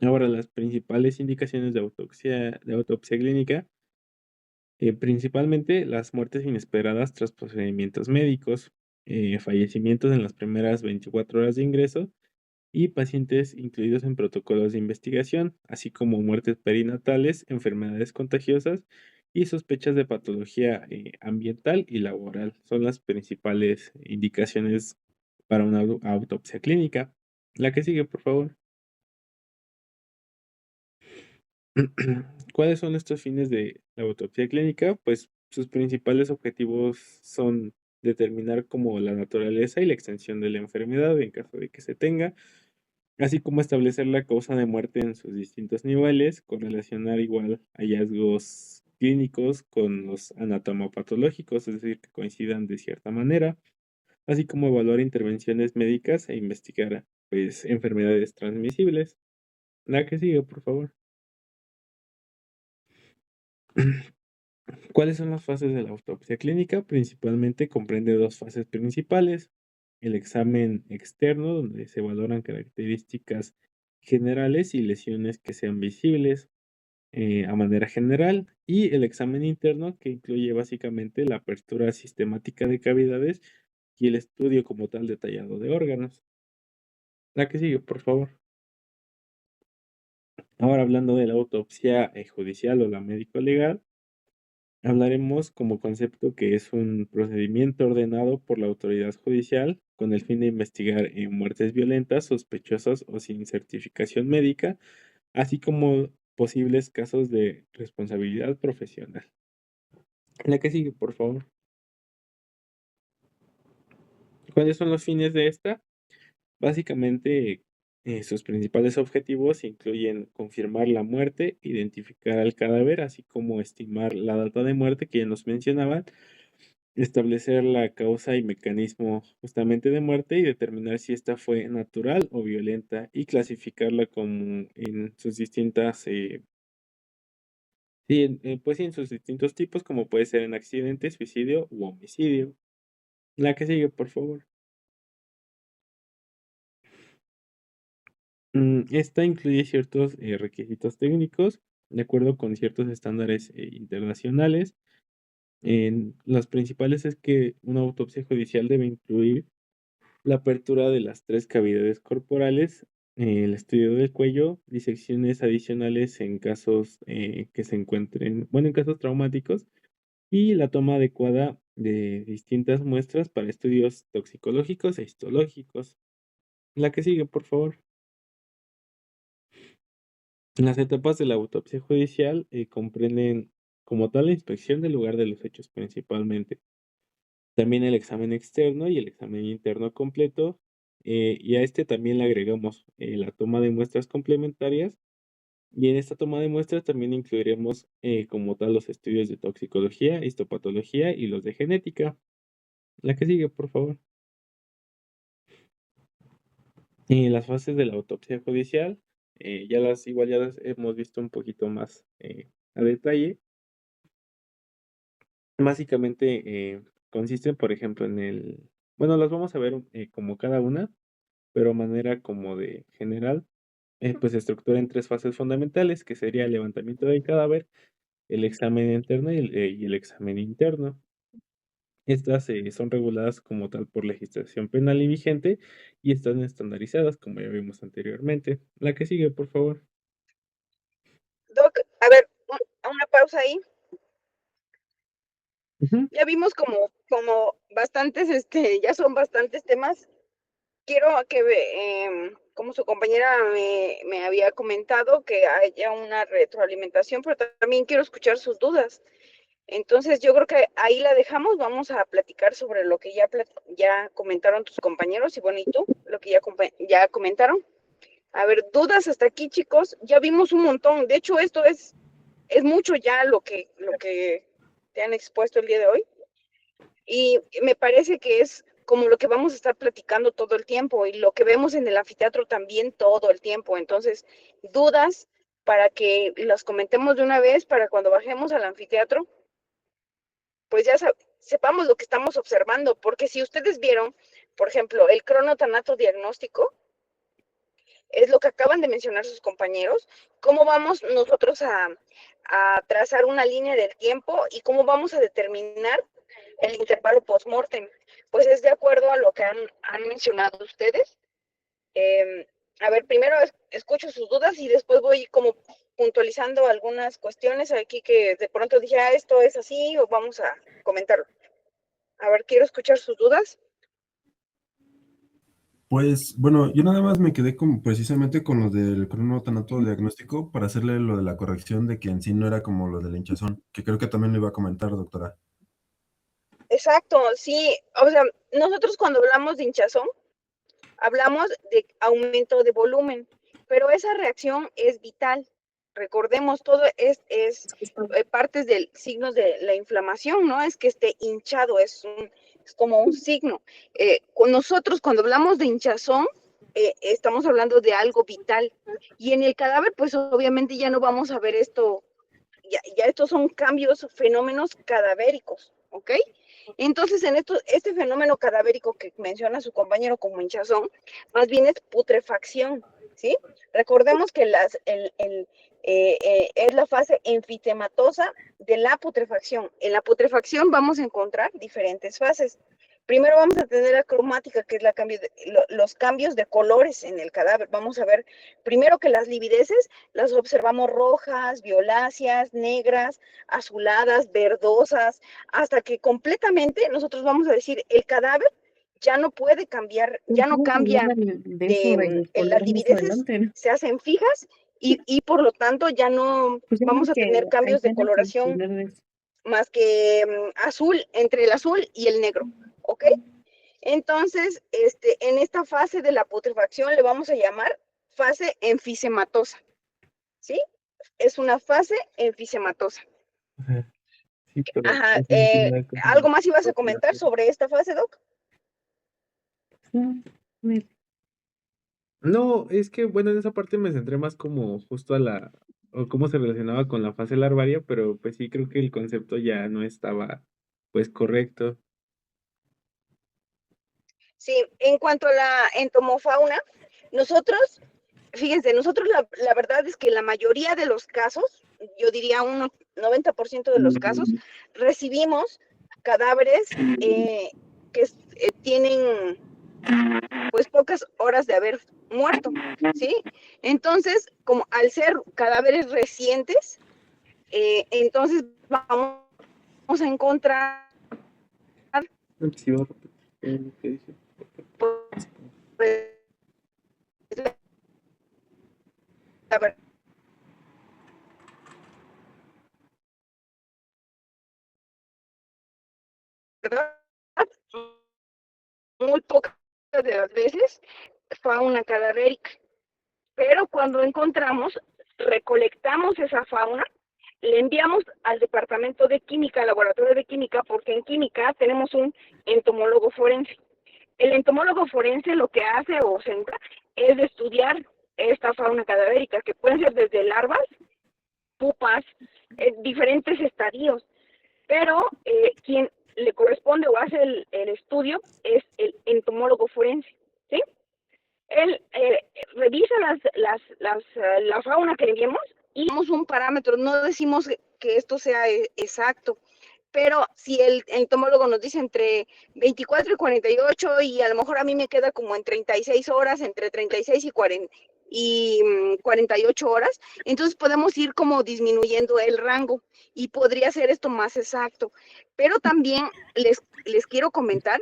Speaker 3: Ahora, las principales indicaciones de autopsia clínica, principalmente las muertes inesperadas tras procedimientos médicos, fallecimientos en las primeras 24 horas de ingreso y pacientes incluidos en protocolos de investigación, así como muertes perinatales, enfermedades contagiosas y sospechas de patología ambiental y laboral. Son las principales indicaciones para una autopsia clínica. La que sigue, por favor. ¿Cuáles son estos fines de la autopsia clínica? Pues sus principales objetivos son determinar como la naturaleza y la extensión de la enfermedad en caso de que se tenga, así como establecer la causa de muerte en sus distintos niveles, correlacionar igual hallazgos clínicos con los anatomopatológicos, es decir, que coincidan de cierta manera, así como evaluar intervenciones médicas e investigar, pues, enfermedades transmisibles. La que sigue, por favor. ¿Cuáles son las fases de la autopsia clínica? Principalmente comprende dos fases principales: el examen externo, donde se valoran características generales y lesiones que sean visibles a manera general, y el examen interno, que incluye básicamente la apertura sistemática de cavidades y el estudio como tal detallado de órganos. La que sigue, por favor. Ahora, hablando de la autopsia judicial o la médico legal, hablaremos como concepto que es un procedimiento ordenado por la autoridad judicial con el fin de investigar muertes violentas, sospechosas o sin certificación médica, así como posibles casos de responsabilidad profesional. La que sigue, por favor. ¿Cuáles son los fines de esta? Básicamente, sus principales objetivos incluyen confirmar la muerte, identificar al cadáver, así como estimar la data de muerte que ya nos mencionaban, establecer la causa y mecanismo justamente de muerte y determinar si esta fue natural o violenta y clasificarla como en sus distintas Sí, pues sí, en sus distintos tipos, como puede ser en accidente, suicidio u homicidio. La que sigue, por favor. Esta incluye ciertos requisitos técnicos, de acuerdo con ciertos estándares internacionales. En las principales es que una autopsia judicial debe incluir la apertura de las tres cavidades corporales, el estudio del cuello, disecciones adicionales en casos que se encuentren, bueno, en casos traumáticos, y la toma adecuada de distintas muestras para estudios toxicológicos e histológicos. La que sigue, por favor. Las etapas de la autopsia judicial comprenden como tal la inspección del lugar de los hechos principalmente, también el examen externo y el examen interno completo, y a este también le agregamos la toma de muestras complementarias, y en esta toma de muestras también incluiremos como tal los estudios de toxicología, histopatología y los de genética. La que sigue, por favor. Las fases de la autopsia judicial, ya las hemos visto un poquito más a detalle. Básicamente, consisten, por ejemplo, bueno, las vamos a ver, como cada una, pero a manera como de general, pues se estructura en 3 fases fundamentales, que sería el levantamiento del cadáver, el examen interno y el examen interno. Estas, son reguladas como tal por legislación penal y vigente, y están estandarizadas, como ya vimos anteriormente. La que sigue, por favor.
Speaker 2: Doc, a ver, una pausa ahí.
Speaker 3: Ujú.
Speaker 2: Ya vimos como bastantes, ya son bastantes temas. Quiero que, como su compañera me había comentado, que haya una retroalimentación, pero también quiero escuchar sus dudas. Entonces, yo creo que ahí la dejamos. Vamos a platicar sobre lo que ya comentaron tus compañeros y bueno, y tú, lo que ya comentaron. A ver, dudas hasta aquí, chicos. Ya vimos un montón. De hecho, esto es mucho ya lo que te han expuesto el día de hoy. Y me parece que es como lo que vamos a estar platicando todo el tiempo y lo que vemos en el anfiteatro también todo el tiempo. Entonces, dudas para que las comentemos de una vez, para cuando bajemos al anfiteatro, pues ya sepamos lo que estamos observando, porque si ustedes vieron, por ejemplo, el cronotanato diagnóstico, es lo que acaban de mencionar sus compañeros, cómo vamos nosotros a trazar una línea del tiempo y cómo vamos a determinar el intervalo post-mortem. Pues es de acuerdo a lo que han mencionado ustedes. Eh, a ver, primero escucho sus dudas y después voy como puntualizando algunas cuestiones aquí que de pronto dije, esto es así o vamos a comentarlo. A ver, quiero escuchar sus dudas.
Speaker 4: Pues bueno, yo nada más me quedé precisamente con lo del cronotanato diagnóstico para hacerle lo de la corrección de que en sí no era como lo de la hinchazón, que creo que también lo iba a comentar, doctora.
Speaker 2: Exacto, sí. O sea, nosotros cuando hablamos de hinchazón, hablamos de aumento de volumen, pero esa reacción es vital. Recordemos, todo es partes del signos de la inflamación, ¿no? Es que esté hinchado, es como un signo. Con nosotros, cuando hablamos de hinchazón, estamos hablando de algo vital. Y en el cadáver, pues obviamente ya no vamos a ver esto, ya estos son cambios, fenómenos cadavéricos, ¿ok? Entonces, este fenómeno cadavérico que menciona su compañero como hinchazón, más bien es putrefacción, ¿sí? Recordemos que es la fase enfisematosa de la putrefacción. En la putrefacción vamos a encontrar diferentes fases. Primero vamos a tener la cromática, que es los cambios de colores en el cadáver. Vamos a ver primero que las livideces las observamos rojas, violáceas, negras, azuladas, verdosas, hasta que completamente nosotros vamos a decir, el cadáver ya no puede cambiar, ya no
Speaker 1: Estamos
Speaker 2: cambia
Speaker 1: hablando de eso, del
Speaker 2: las
Speaker 1: color más
Speaker 2: livideces
Speaker 1: adelante, ¿no?
Speaker 2: se hacen fijas y por lo tanto ya no
Speaker 1: Pues ya
Speaker 2: vamos
Speaker 1: ves
Speaker 2: a
Speaker 1: que
Speaker 2: tener
Speaker 1: hay
Speaker 2: cambios de
Speaker 1: ganas de
Speaker 2: coloración
Speaker 1: hablar de eso.
Speaker 2: más que azul, entre el azul y el negro, ¿ok? Entonces, en esta fase de la putrefacción le vamos a llamar fase enfisematosa, ¿sí? Es una fase enfisematosa.
Speaker 3: Ajá. Sí, pero
Speaker 2: Ajá,
Speaker 3: eso no tiene nada que ver
Speaker 2: ¿algo
Speaker 3: con
Speaker 2: más ibas a
Speaker 3: la
Speaker 2: comentar sobre esta fase, Doc?
Speaker 1: Sí, me-
Speaker 3: No, es que, bueno, en esa parte me centré más como justo a o cómo se relacionaba con la fase larvaria, pero pues sí creo que el concepto ya no estaba pues correcto.
Speaker 2: Sí, en cuanto a la entomofauna, nosotros, fíjense, nosotros la verdad es que la mayoría de los casos, yo diría un 90% de los casos, recibimos cadáveres que tienen pues pocas horas de haber muerto, ¿sí? Entonces, como al ser cadáveres recientes, entonces vamos a encontrar
Speaker 3: Sí, va a repetir lo que dije.
Speaker 2: pues, la verdad, muy pocas de las veces fauna cadavérica, pero cuando encontramos, recolectamos esa fauna, le enviamos al departamento de química, al laboratorio de química, porque en química tenemos un entomólogo forense. El entomólogo forense lo que hace o se encarga es de estudiar esta fauna cadavérica, que pueden ser desde larvas, pupas, diferentes estadios, pero quien le corresponde o hace el estudio es el entomólogo forense, ¿sí? Él revisa la fauna que le enviamos y damos un parámetro, no decimos que esto sea exacto, pero si el entomólogo nos dice entre 24 y 48 y a lo mejor a mí me queda como en 36 horas, entre 36 y 48 horas, entonces podemos ir como disminuyendo el rango y podría ser esto más exacto. Pero también les quiero comentar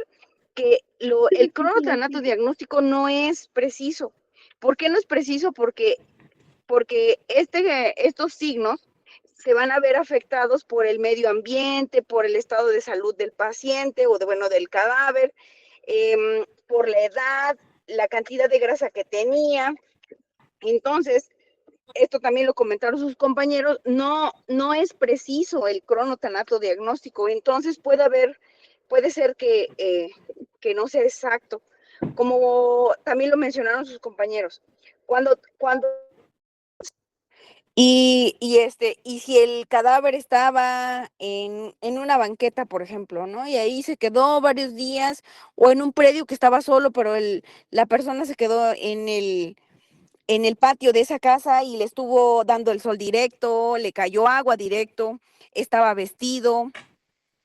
Speaker 2: que el cronotanato diagnóstico no es preciso. ¿Por qué no es preciso? Porque estos signos se van a ver afectados por el medio ambiente, por el estado de salud del paciente o del cadáver, por la edad, la cantidad de grasa que tenía. Entonces, esto también lo comentaron sus compañeros, no es preciso el cronotanato diagnóstico, entonces puede ser que no sea exacto. Como también lo mencionaron sus compañeros, cuando y si el cadáver estaba en una banqueta, por ejemplo, ¿no? Y ahí se quedó varios días, o en un predio que estaba solo, pero la persona se quedó en el patio de esa casa y le estuvo dando el sol directo, le cayó agua directo, estaba vestido,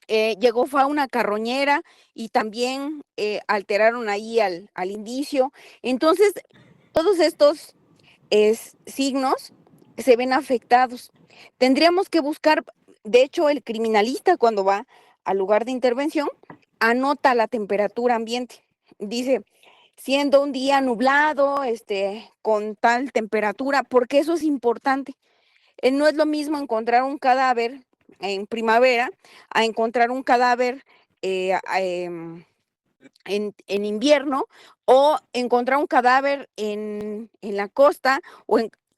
Speaker 2: llegó fauna carroñera y también alteraron ahí al indicio. Entonces, todos estos signos se ven afectados. Tendríamos que buscar, de hecho, el criminalista cuando va al lugar de intervención, anota la temperatura ambiente. Dice, siendo un día nublado, con tal temperatura, porque eso es importante. No es lo mismo encontrar un cadáver en primavera a encontrar un cadáver en invierno, o encontrar un cadáver en la costa,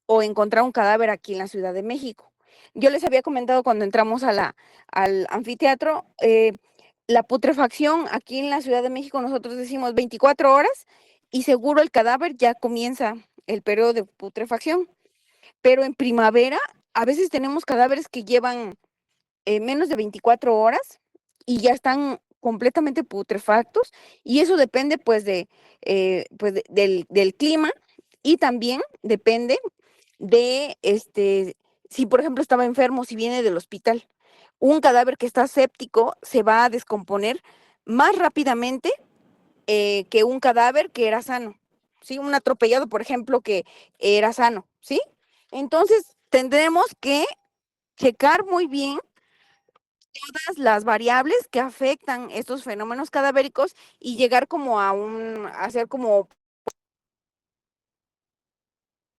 Speaker 2: o encontrar un cadáver aquí en la Ciudad de México. Yo les había comentado cuando entramos al anfiteatro, la putrefacción aquí en la Ciudad de México, nosotros decimos 24 horas y seguro el cadáver ya comienza el periodo de putrefacción. Pero en primavera a veces tenemos cadáveres que llevan menos de 24 horas y ya están completamente putrefactos, y eso depende del clima, y también depende de si por ejemplo estaba enfermo, si viene del hospital. Un cadáver que está séptico se va a descomponer más rápidamente que un cadáver que era sano, ¿sí? Un atropellado, por ejemplo, que era sano, ¿sí? Entonces, tendremos que checar muy bien todas las variables que afectan estos fenómenos cadavéricos y llegar como a hacer como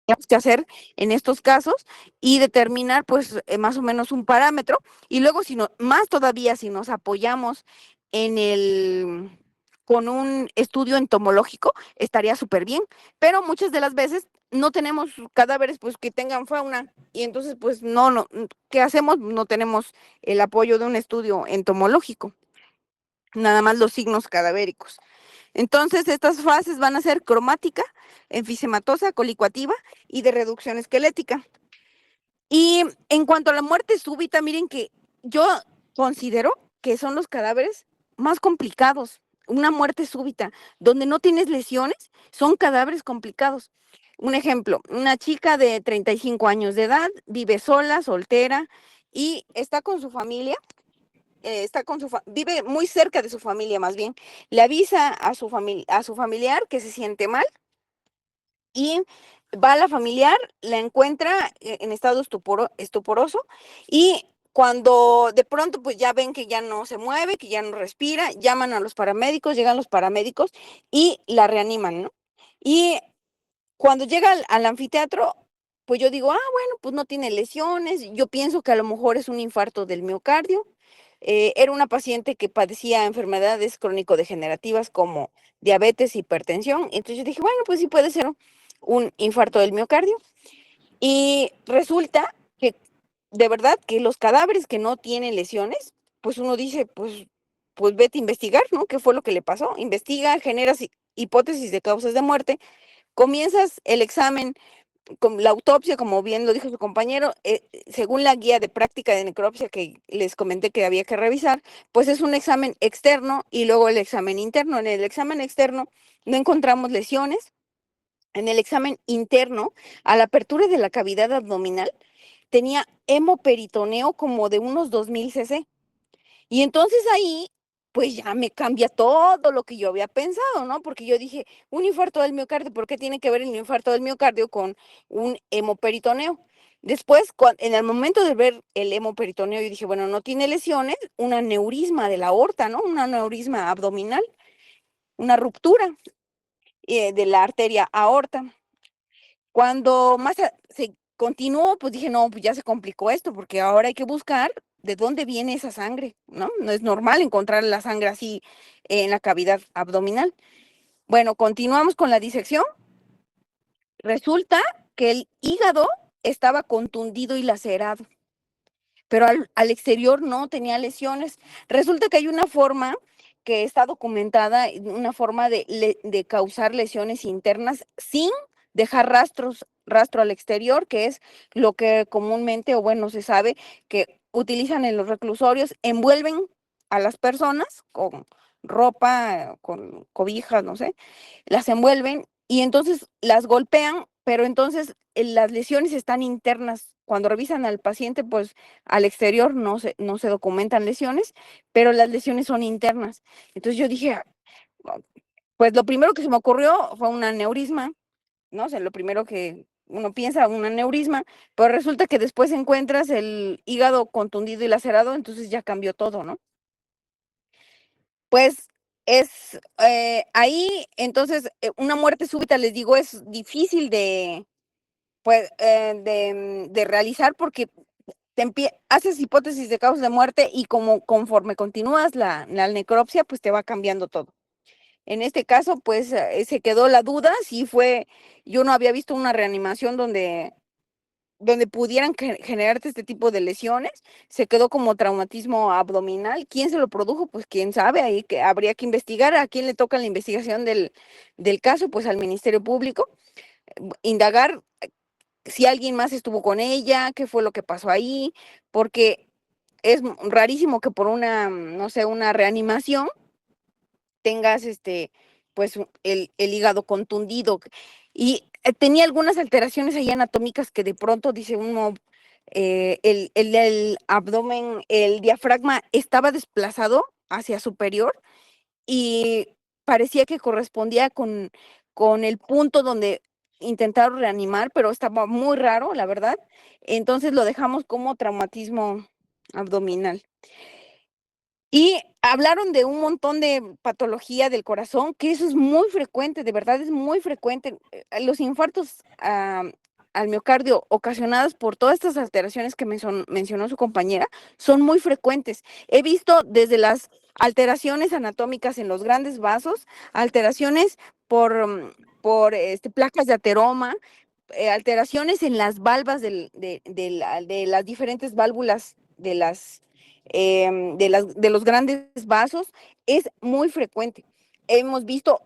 Speaker 2: tenemos que hacer en estos casos, y determinar pues más o menos un parámetro, y luego más todavía si nos apoyamos con un estudio entomológico estaría súper bien, pero muchas de las veces no tenemos cadáveres pues que tengan fauna, y entonces pues no, ¿qué hacemos? No tenemos el apoyo de un estudio entomológico, nada más los signos cadavéricos. Entonces, estas fases van a ser cromática, enfisematosa, colicuativa y de reducción esquelética.
Speaker 5: Y en cuanto a la muerte súbita, miren que yo considero que son los cadáveres más complicados. Una muerte súbita, donde no tienes lesiones, son cadáveres complicados. Un ejemplo, una chica de 35 años de edad, vive sola, soltera, y está con su familia, vive muy cerca de su familia más bien. Le avisa a su familiar que se siente mal y va a la familiar, la encuentra en estado estuporoso, y cuando de pronto pues ya ven que ya no se mueve, que ya no respira, llaman a los paramédicos, llegan los paramédicos y la reaniman, ¿no? Y cuando llega al anfiteatro, pues yo digo, bueno, pues no tiene lesiones, yo pienso que a lo mejor es un infarto del miocardio. Era una paciente que padecía enfermedades crónico-degenerativas como diabetes, hipertensión. Entonces yo dije, bueno, pues sí puede ser un infarto del miocardio. Y resulta que de verdad que los cadáveres que no tienen lesiones, pues uno dice, pues vete a investigar, ¿no? ¿Qué fue lo que le pasó? Investiga, generas hipótesis de causas de muerte, comienzas el examen con la autopsia, como bien lo dijo su compañero, según la guía de práctica de necropsia que les comenté que había que revisar, pues es un examen externo y luego el examen interno. En el examen externo no encontramos lesiones. En el examen interno, a la apertura de la cavidad abdominal, tenía hemoperitoneo como de unos 2000 cc. Y entonces ahí, pues ya me cambia todo lo que yo había pensado, ¿no? Porque yo dije, un infarto del miocardio, ¿por qué tiene que ver el infarto del miocardio con un hemoperitoneo? Después, en el momento de ver el hemoperitoneo, yo dije, bueno, no tiene lesiones, un aneurisma de la aorta, ¿no? Un aneurisma abdominal, una ruptura de la arteria aorta. Cuando más se continuó, pues dije, no, pues ya se complicó esto, porque ahora hay que buscar de dónde viene esa sangre, ¿no? No es normal encontrar la sangre así en la cavidad abdominal. Bueno, continuamos con la disección. Resulta que el hígado estaba contundido y lacerado, pero al exterior no tenía lesiones. Resulta que hay una forma que está documentada, una forma de causar lesiones internas sin dejar rastro al exterior, que es lo que comúnmente, o bueno, se sabe que utilizan en los reclusorios, envuelven a las personas con ropa, con cobijas, no sé, las envuelven y entonces las golpean, pero entonces las lesiones están internas. Cuando revisan al paciente, pues al exterior no se documentan lesiones, pero las lesiones son internas. Entonces yo dije, pues lo primero que se me ocurrió fue un aneurisma, ¿no? O sea, lo primero que uno piensa, un aneurisma, pero resulta que después encuentras el hígado contundido y lacerado, entonces ya cambió todo, ¿no? Pues es ahí, entonces, una muerte súbita, les digo, es difícil pues, de realizar porque haces hipótesis de causa de muerte y conforme continúas la necropsia, pues te va cambiando todo. En este caso, pues se quedó la duda si yo no había visto una reanimación donde pudieran generarte este tipo de lesiones. Se quedó como traumatismo abdominal. ¿Quién se lo produjo? Pues quién sabe, ahí que habría que investigar. ¿A quién le toca la investigación del caso? Pues al Ministerio Público, indagar si alguien más estuvo con ella, qué fue lo que pasó ahí, porque es rarísimo que por una, no sé, una reanimación tengas pues el hígado contundido. Y tenía algunas alteraciones ahí anatómicas que de pronto dice uno, el abdomen, el diafragma estaba desplazado hacia superior y parecía que correspondía con el punto donde intentaron reanimar, pero estaba muy raro, la verdad. Entonces lo dejamos como traumatismo abdominal. Y hablaron de un montón de patología del corazón, que eso es muy frecuente, de verdad es muy frecuente. Los infartos al miocardio ocasionados por todas estas alteraciones que mencionó su compañera son muy frecuentes. He visto desde las alteraciones anatómicas en los grandes vasos, alteraciones por placas de ateroma, alteraciones en las valvas de las diferentes válvulas de los grandes vasos, es muy frecuente. Hemos visto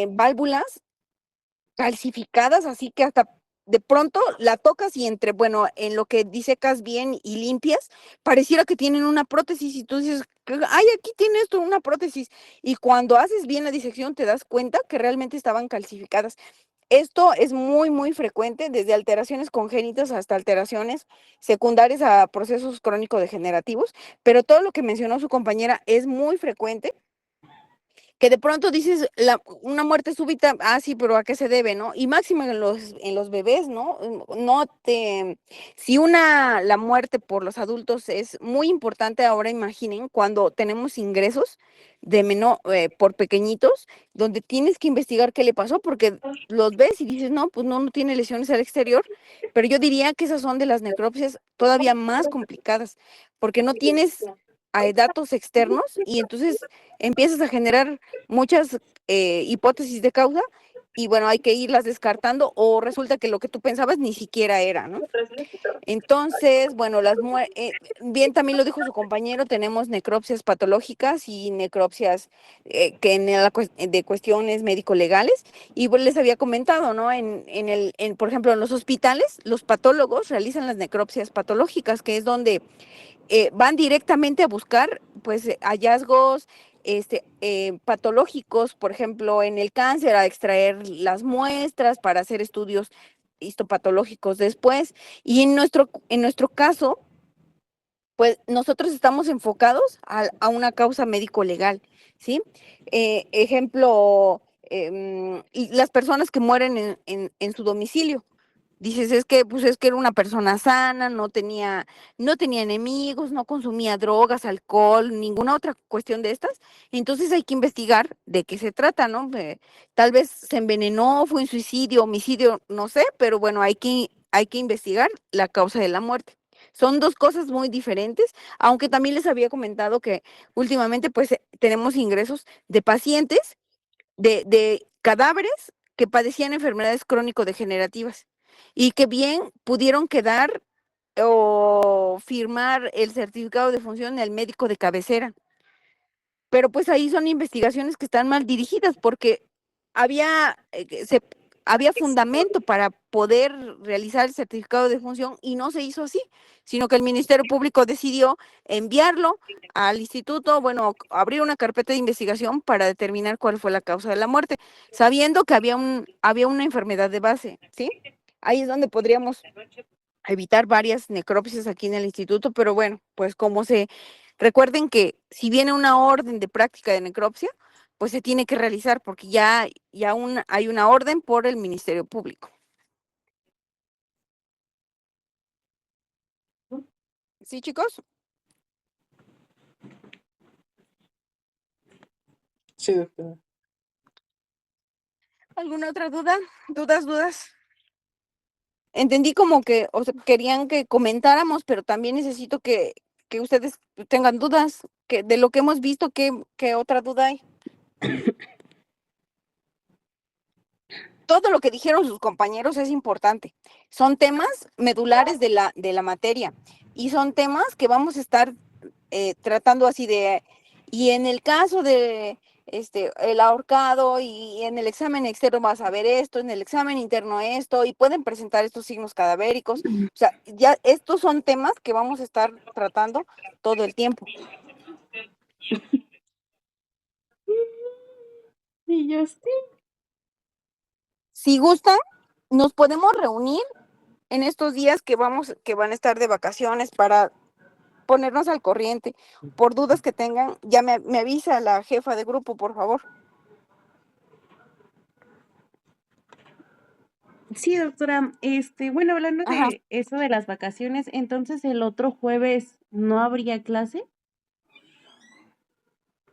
Speaker 5: válvulas calcificadas, así que hasta de pronto la tocas y bueno, en lo que disecas bien y limpias, pareciera que tienen una prótesis y tú dices, ay, aquí tiene esto una prótesis. Y cuando haces bien la disección te das cuenta que realmente estaban calcificadas. Esto es muy, muy frecuente, desde alteraciones congénitas hasta alteraciones secundarias a procesos crónico-degenerativos, pero todo lo que mencionó su compañera es muy frecuente, que de pronto dices una muerte súbita, sí, pero ¿a qué se debe, no? Y máximo en los bebés, ¿no? Si la muerte por los adultos es muy importante, ahora imaginen cuando tenemos ingresos de menor, por pequeñitos, donde tienes que investigar qué le pasó, porque los ves y dices, no, pues no tiene lesiones al exterior, pero yo diría que esas son de las necropsias todavía más complicadas, porque no tienes datos externos y entonces empiezas a generar muchas hipótesis de causa y bueno, hay que irlas descartando o resulta que lo que tú pensabas ni siquiera era, ¿no? Entonces, bueno, bien también lo dijo su compañero, tenemos necropsias patológicas y necropsias de cuestiones médico-legales y pues les había comentado, ¿no? Por ejemplo, en los hospitales, los patólogos realizan las necropsias patológicas, que es donde van directamente a buscar pues hallazgos patológicos, por ejemplo, en el cáncer, a extraer las muestras para hacer estudios histopatológicos después. Y en nuestro caso, pues nosotros estamos enfocados a una causa médico-legal, ¿sí? Ejemplo, y las personas que mueren en su domicilio. Dices, pues es que era una persona sana, no tenía enemigos, no consumía drogas, alcohol, ninguna otra cuestión de estas. Entonces hay que investigar de qué se trata, ¿no? Tal vez se envenenó, fue un suicidio, homicidio, no sé, pero bueno, hay que investigar la causa de la muerte. Son dos cosas muy diferentes, aunque también les había comentado que últimamente pues tenemos ingresos de pacientes, de cadáveres que padecían enfermedades crónico-degenerativas y que bien pudieron quedar o firmar el certificado de función del médico de cabecera. Pero pues ahí son investigaciones que están mal dirigidas porque había, había fundamento para poder realizar el certificado de función y no se hizo así, sino que el Ministerio Público decidió enviarlo al instituto, bueno, abrir una carpeta de investigación para determinar cuál fue la causa de la muerte, sabiendo que había una enfermedad de base, ¿sí? Ahí es donde podríamos evitar varias necropsias aquí en el instituto, pero bueno, pues recuerden que si viene una orden de práctica de necropsia, pues se tiene que realizar porque hay una orden por el Ministerio Público. ¿Sí, chicos?
Speaker 3: Sí, doctora.
Speaker 5: ¿Alguna otra duda? ¿Dudas? Entendí como que querían que comentáramos, pero también necesito que ustedes tengan dudas de lo que hemos visto, ¿qué otra duda hay? Todo lo que dijeron sus compañeros es importante. Son temas medulares de la materia y son temas que vamos a estar tratando así y en el caso de el ahorcado y en el examen externo vas a ver esto, en el examen interno esto y pueden presentar estos signos cadavéricos. O sea, ya estos son temas que vamos a estar tratando todo el tiempo.
Speaker 1: Y yo sí.
Speaker 5: Si gustan, nos podemos reunir en estos días que van a estar de vacaciones para ponernos al corriente. Por dudas que tengan, ya me avisa la jefa de grupo, por favor.
Speaker 1: Sí, doctora. Bueno, hablando
Speaker 5: Ajá.
Speaker 1: de eso de las vacaciones, entonces el otro jueves no habría clase.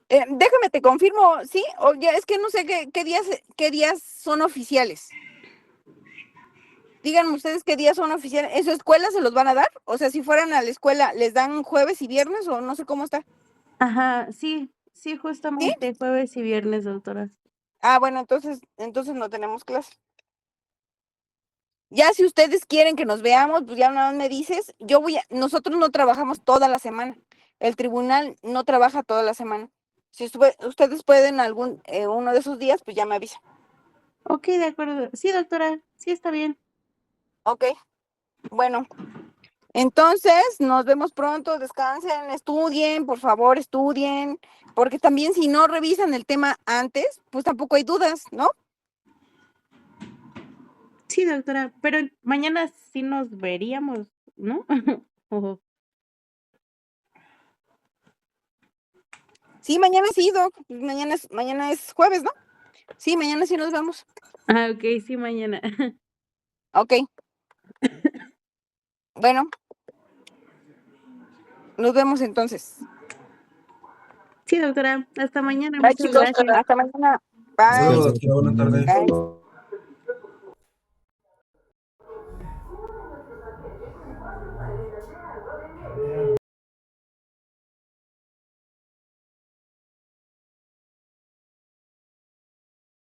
Speaker 5: Déjame te confirmo, ¿sí? O ya es que no sé qué días son oficiales. Díganme ustedes qué días son oficiales. ¿En su escuela se los van a dar? O sea, si fueran a la escuela, ¿les dan jueves y viernes o no sé cómo está?
Speaker 1: Ajá, sí,
Speaker 5: ¿Sí?
Speaker 1: justamente jueves y viernes, doctora.
Speaker 5: Bueno, entonces no tenemos clase. Ya si ustedes quieren que nos veamos, pues ya nada más me dices, nosotros no trabajamos toda la semana. El tribunal no trabaja toda la semana. Si ustedes pueden uno de esos días, pues ya me avisa.
Speaker 1: Ok, de acuerdo. Sí, doctora, sí está bien.
Speaker 5: Ok, bueno. Entonces, nos vemos pronto, descansen, estudien, por favor, estudien, porque también si no revisan el tema antes, pues tampoco hay dudas, ¿no?
Speaker 1: Sí, doctora, pero mañana sí nos veríamos, ¿no? Ojo.
Speaker 5: Sí, mañana sí, Doc, mañana es jueves, ¿no? Sí, mañana sí nos vemos.
Speaker 1: Ah, ok, sí, mañana.
Speaker 5: Ok. Bueno, nos vemos entonces.
Speaker 1: Sí, doctora, hasta mañana,
Speaker 5: Bye,
Speaker 1: muchas
Speaker 5: chicos,
Speaker 1: gracias.
Speaker 5: hasta mañana.
Speaker 4: Hasta luego,
Speaker 5: Bye.
Speaker 4: doctora, buena tarde.
Speaker 5: Bye.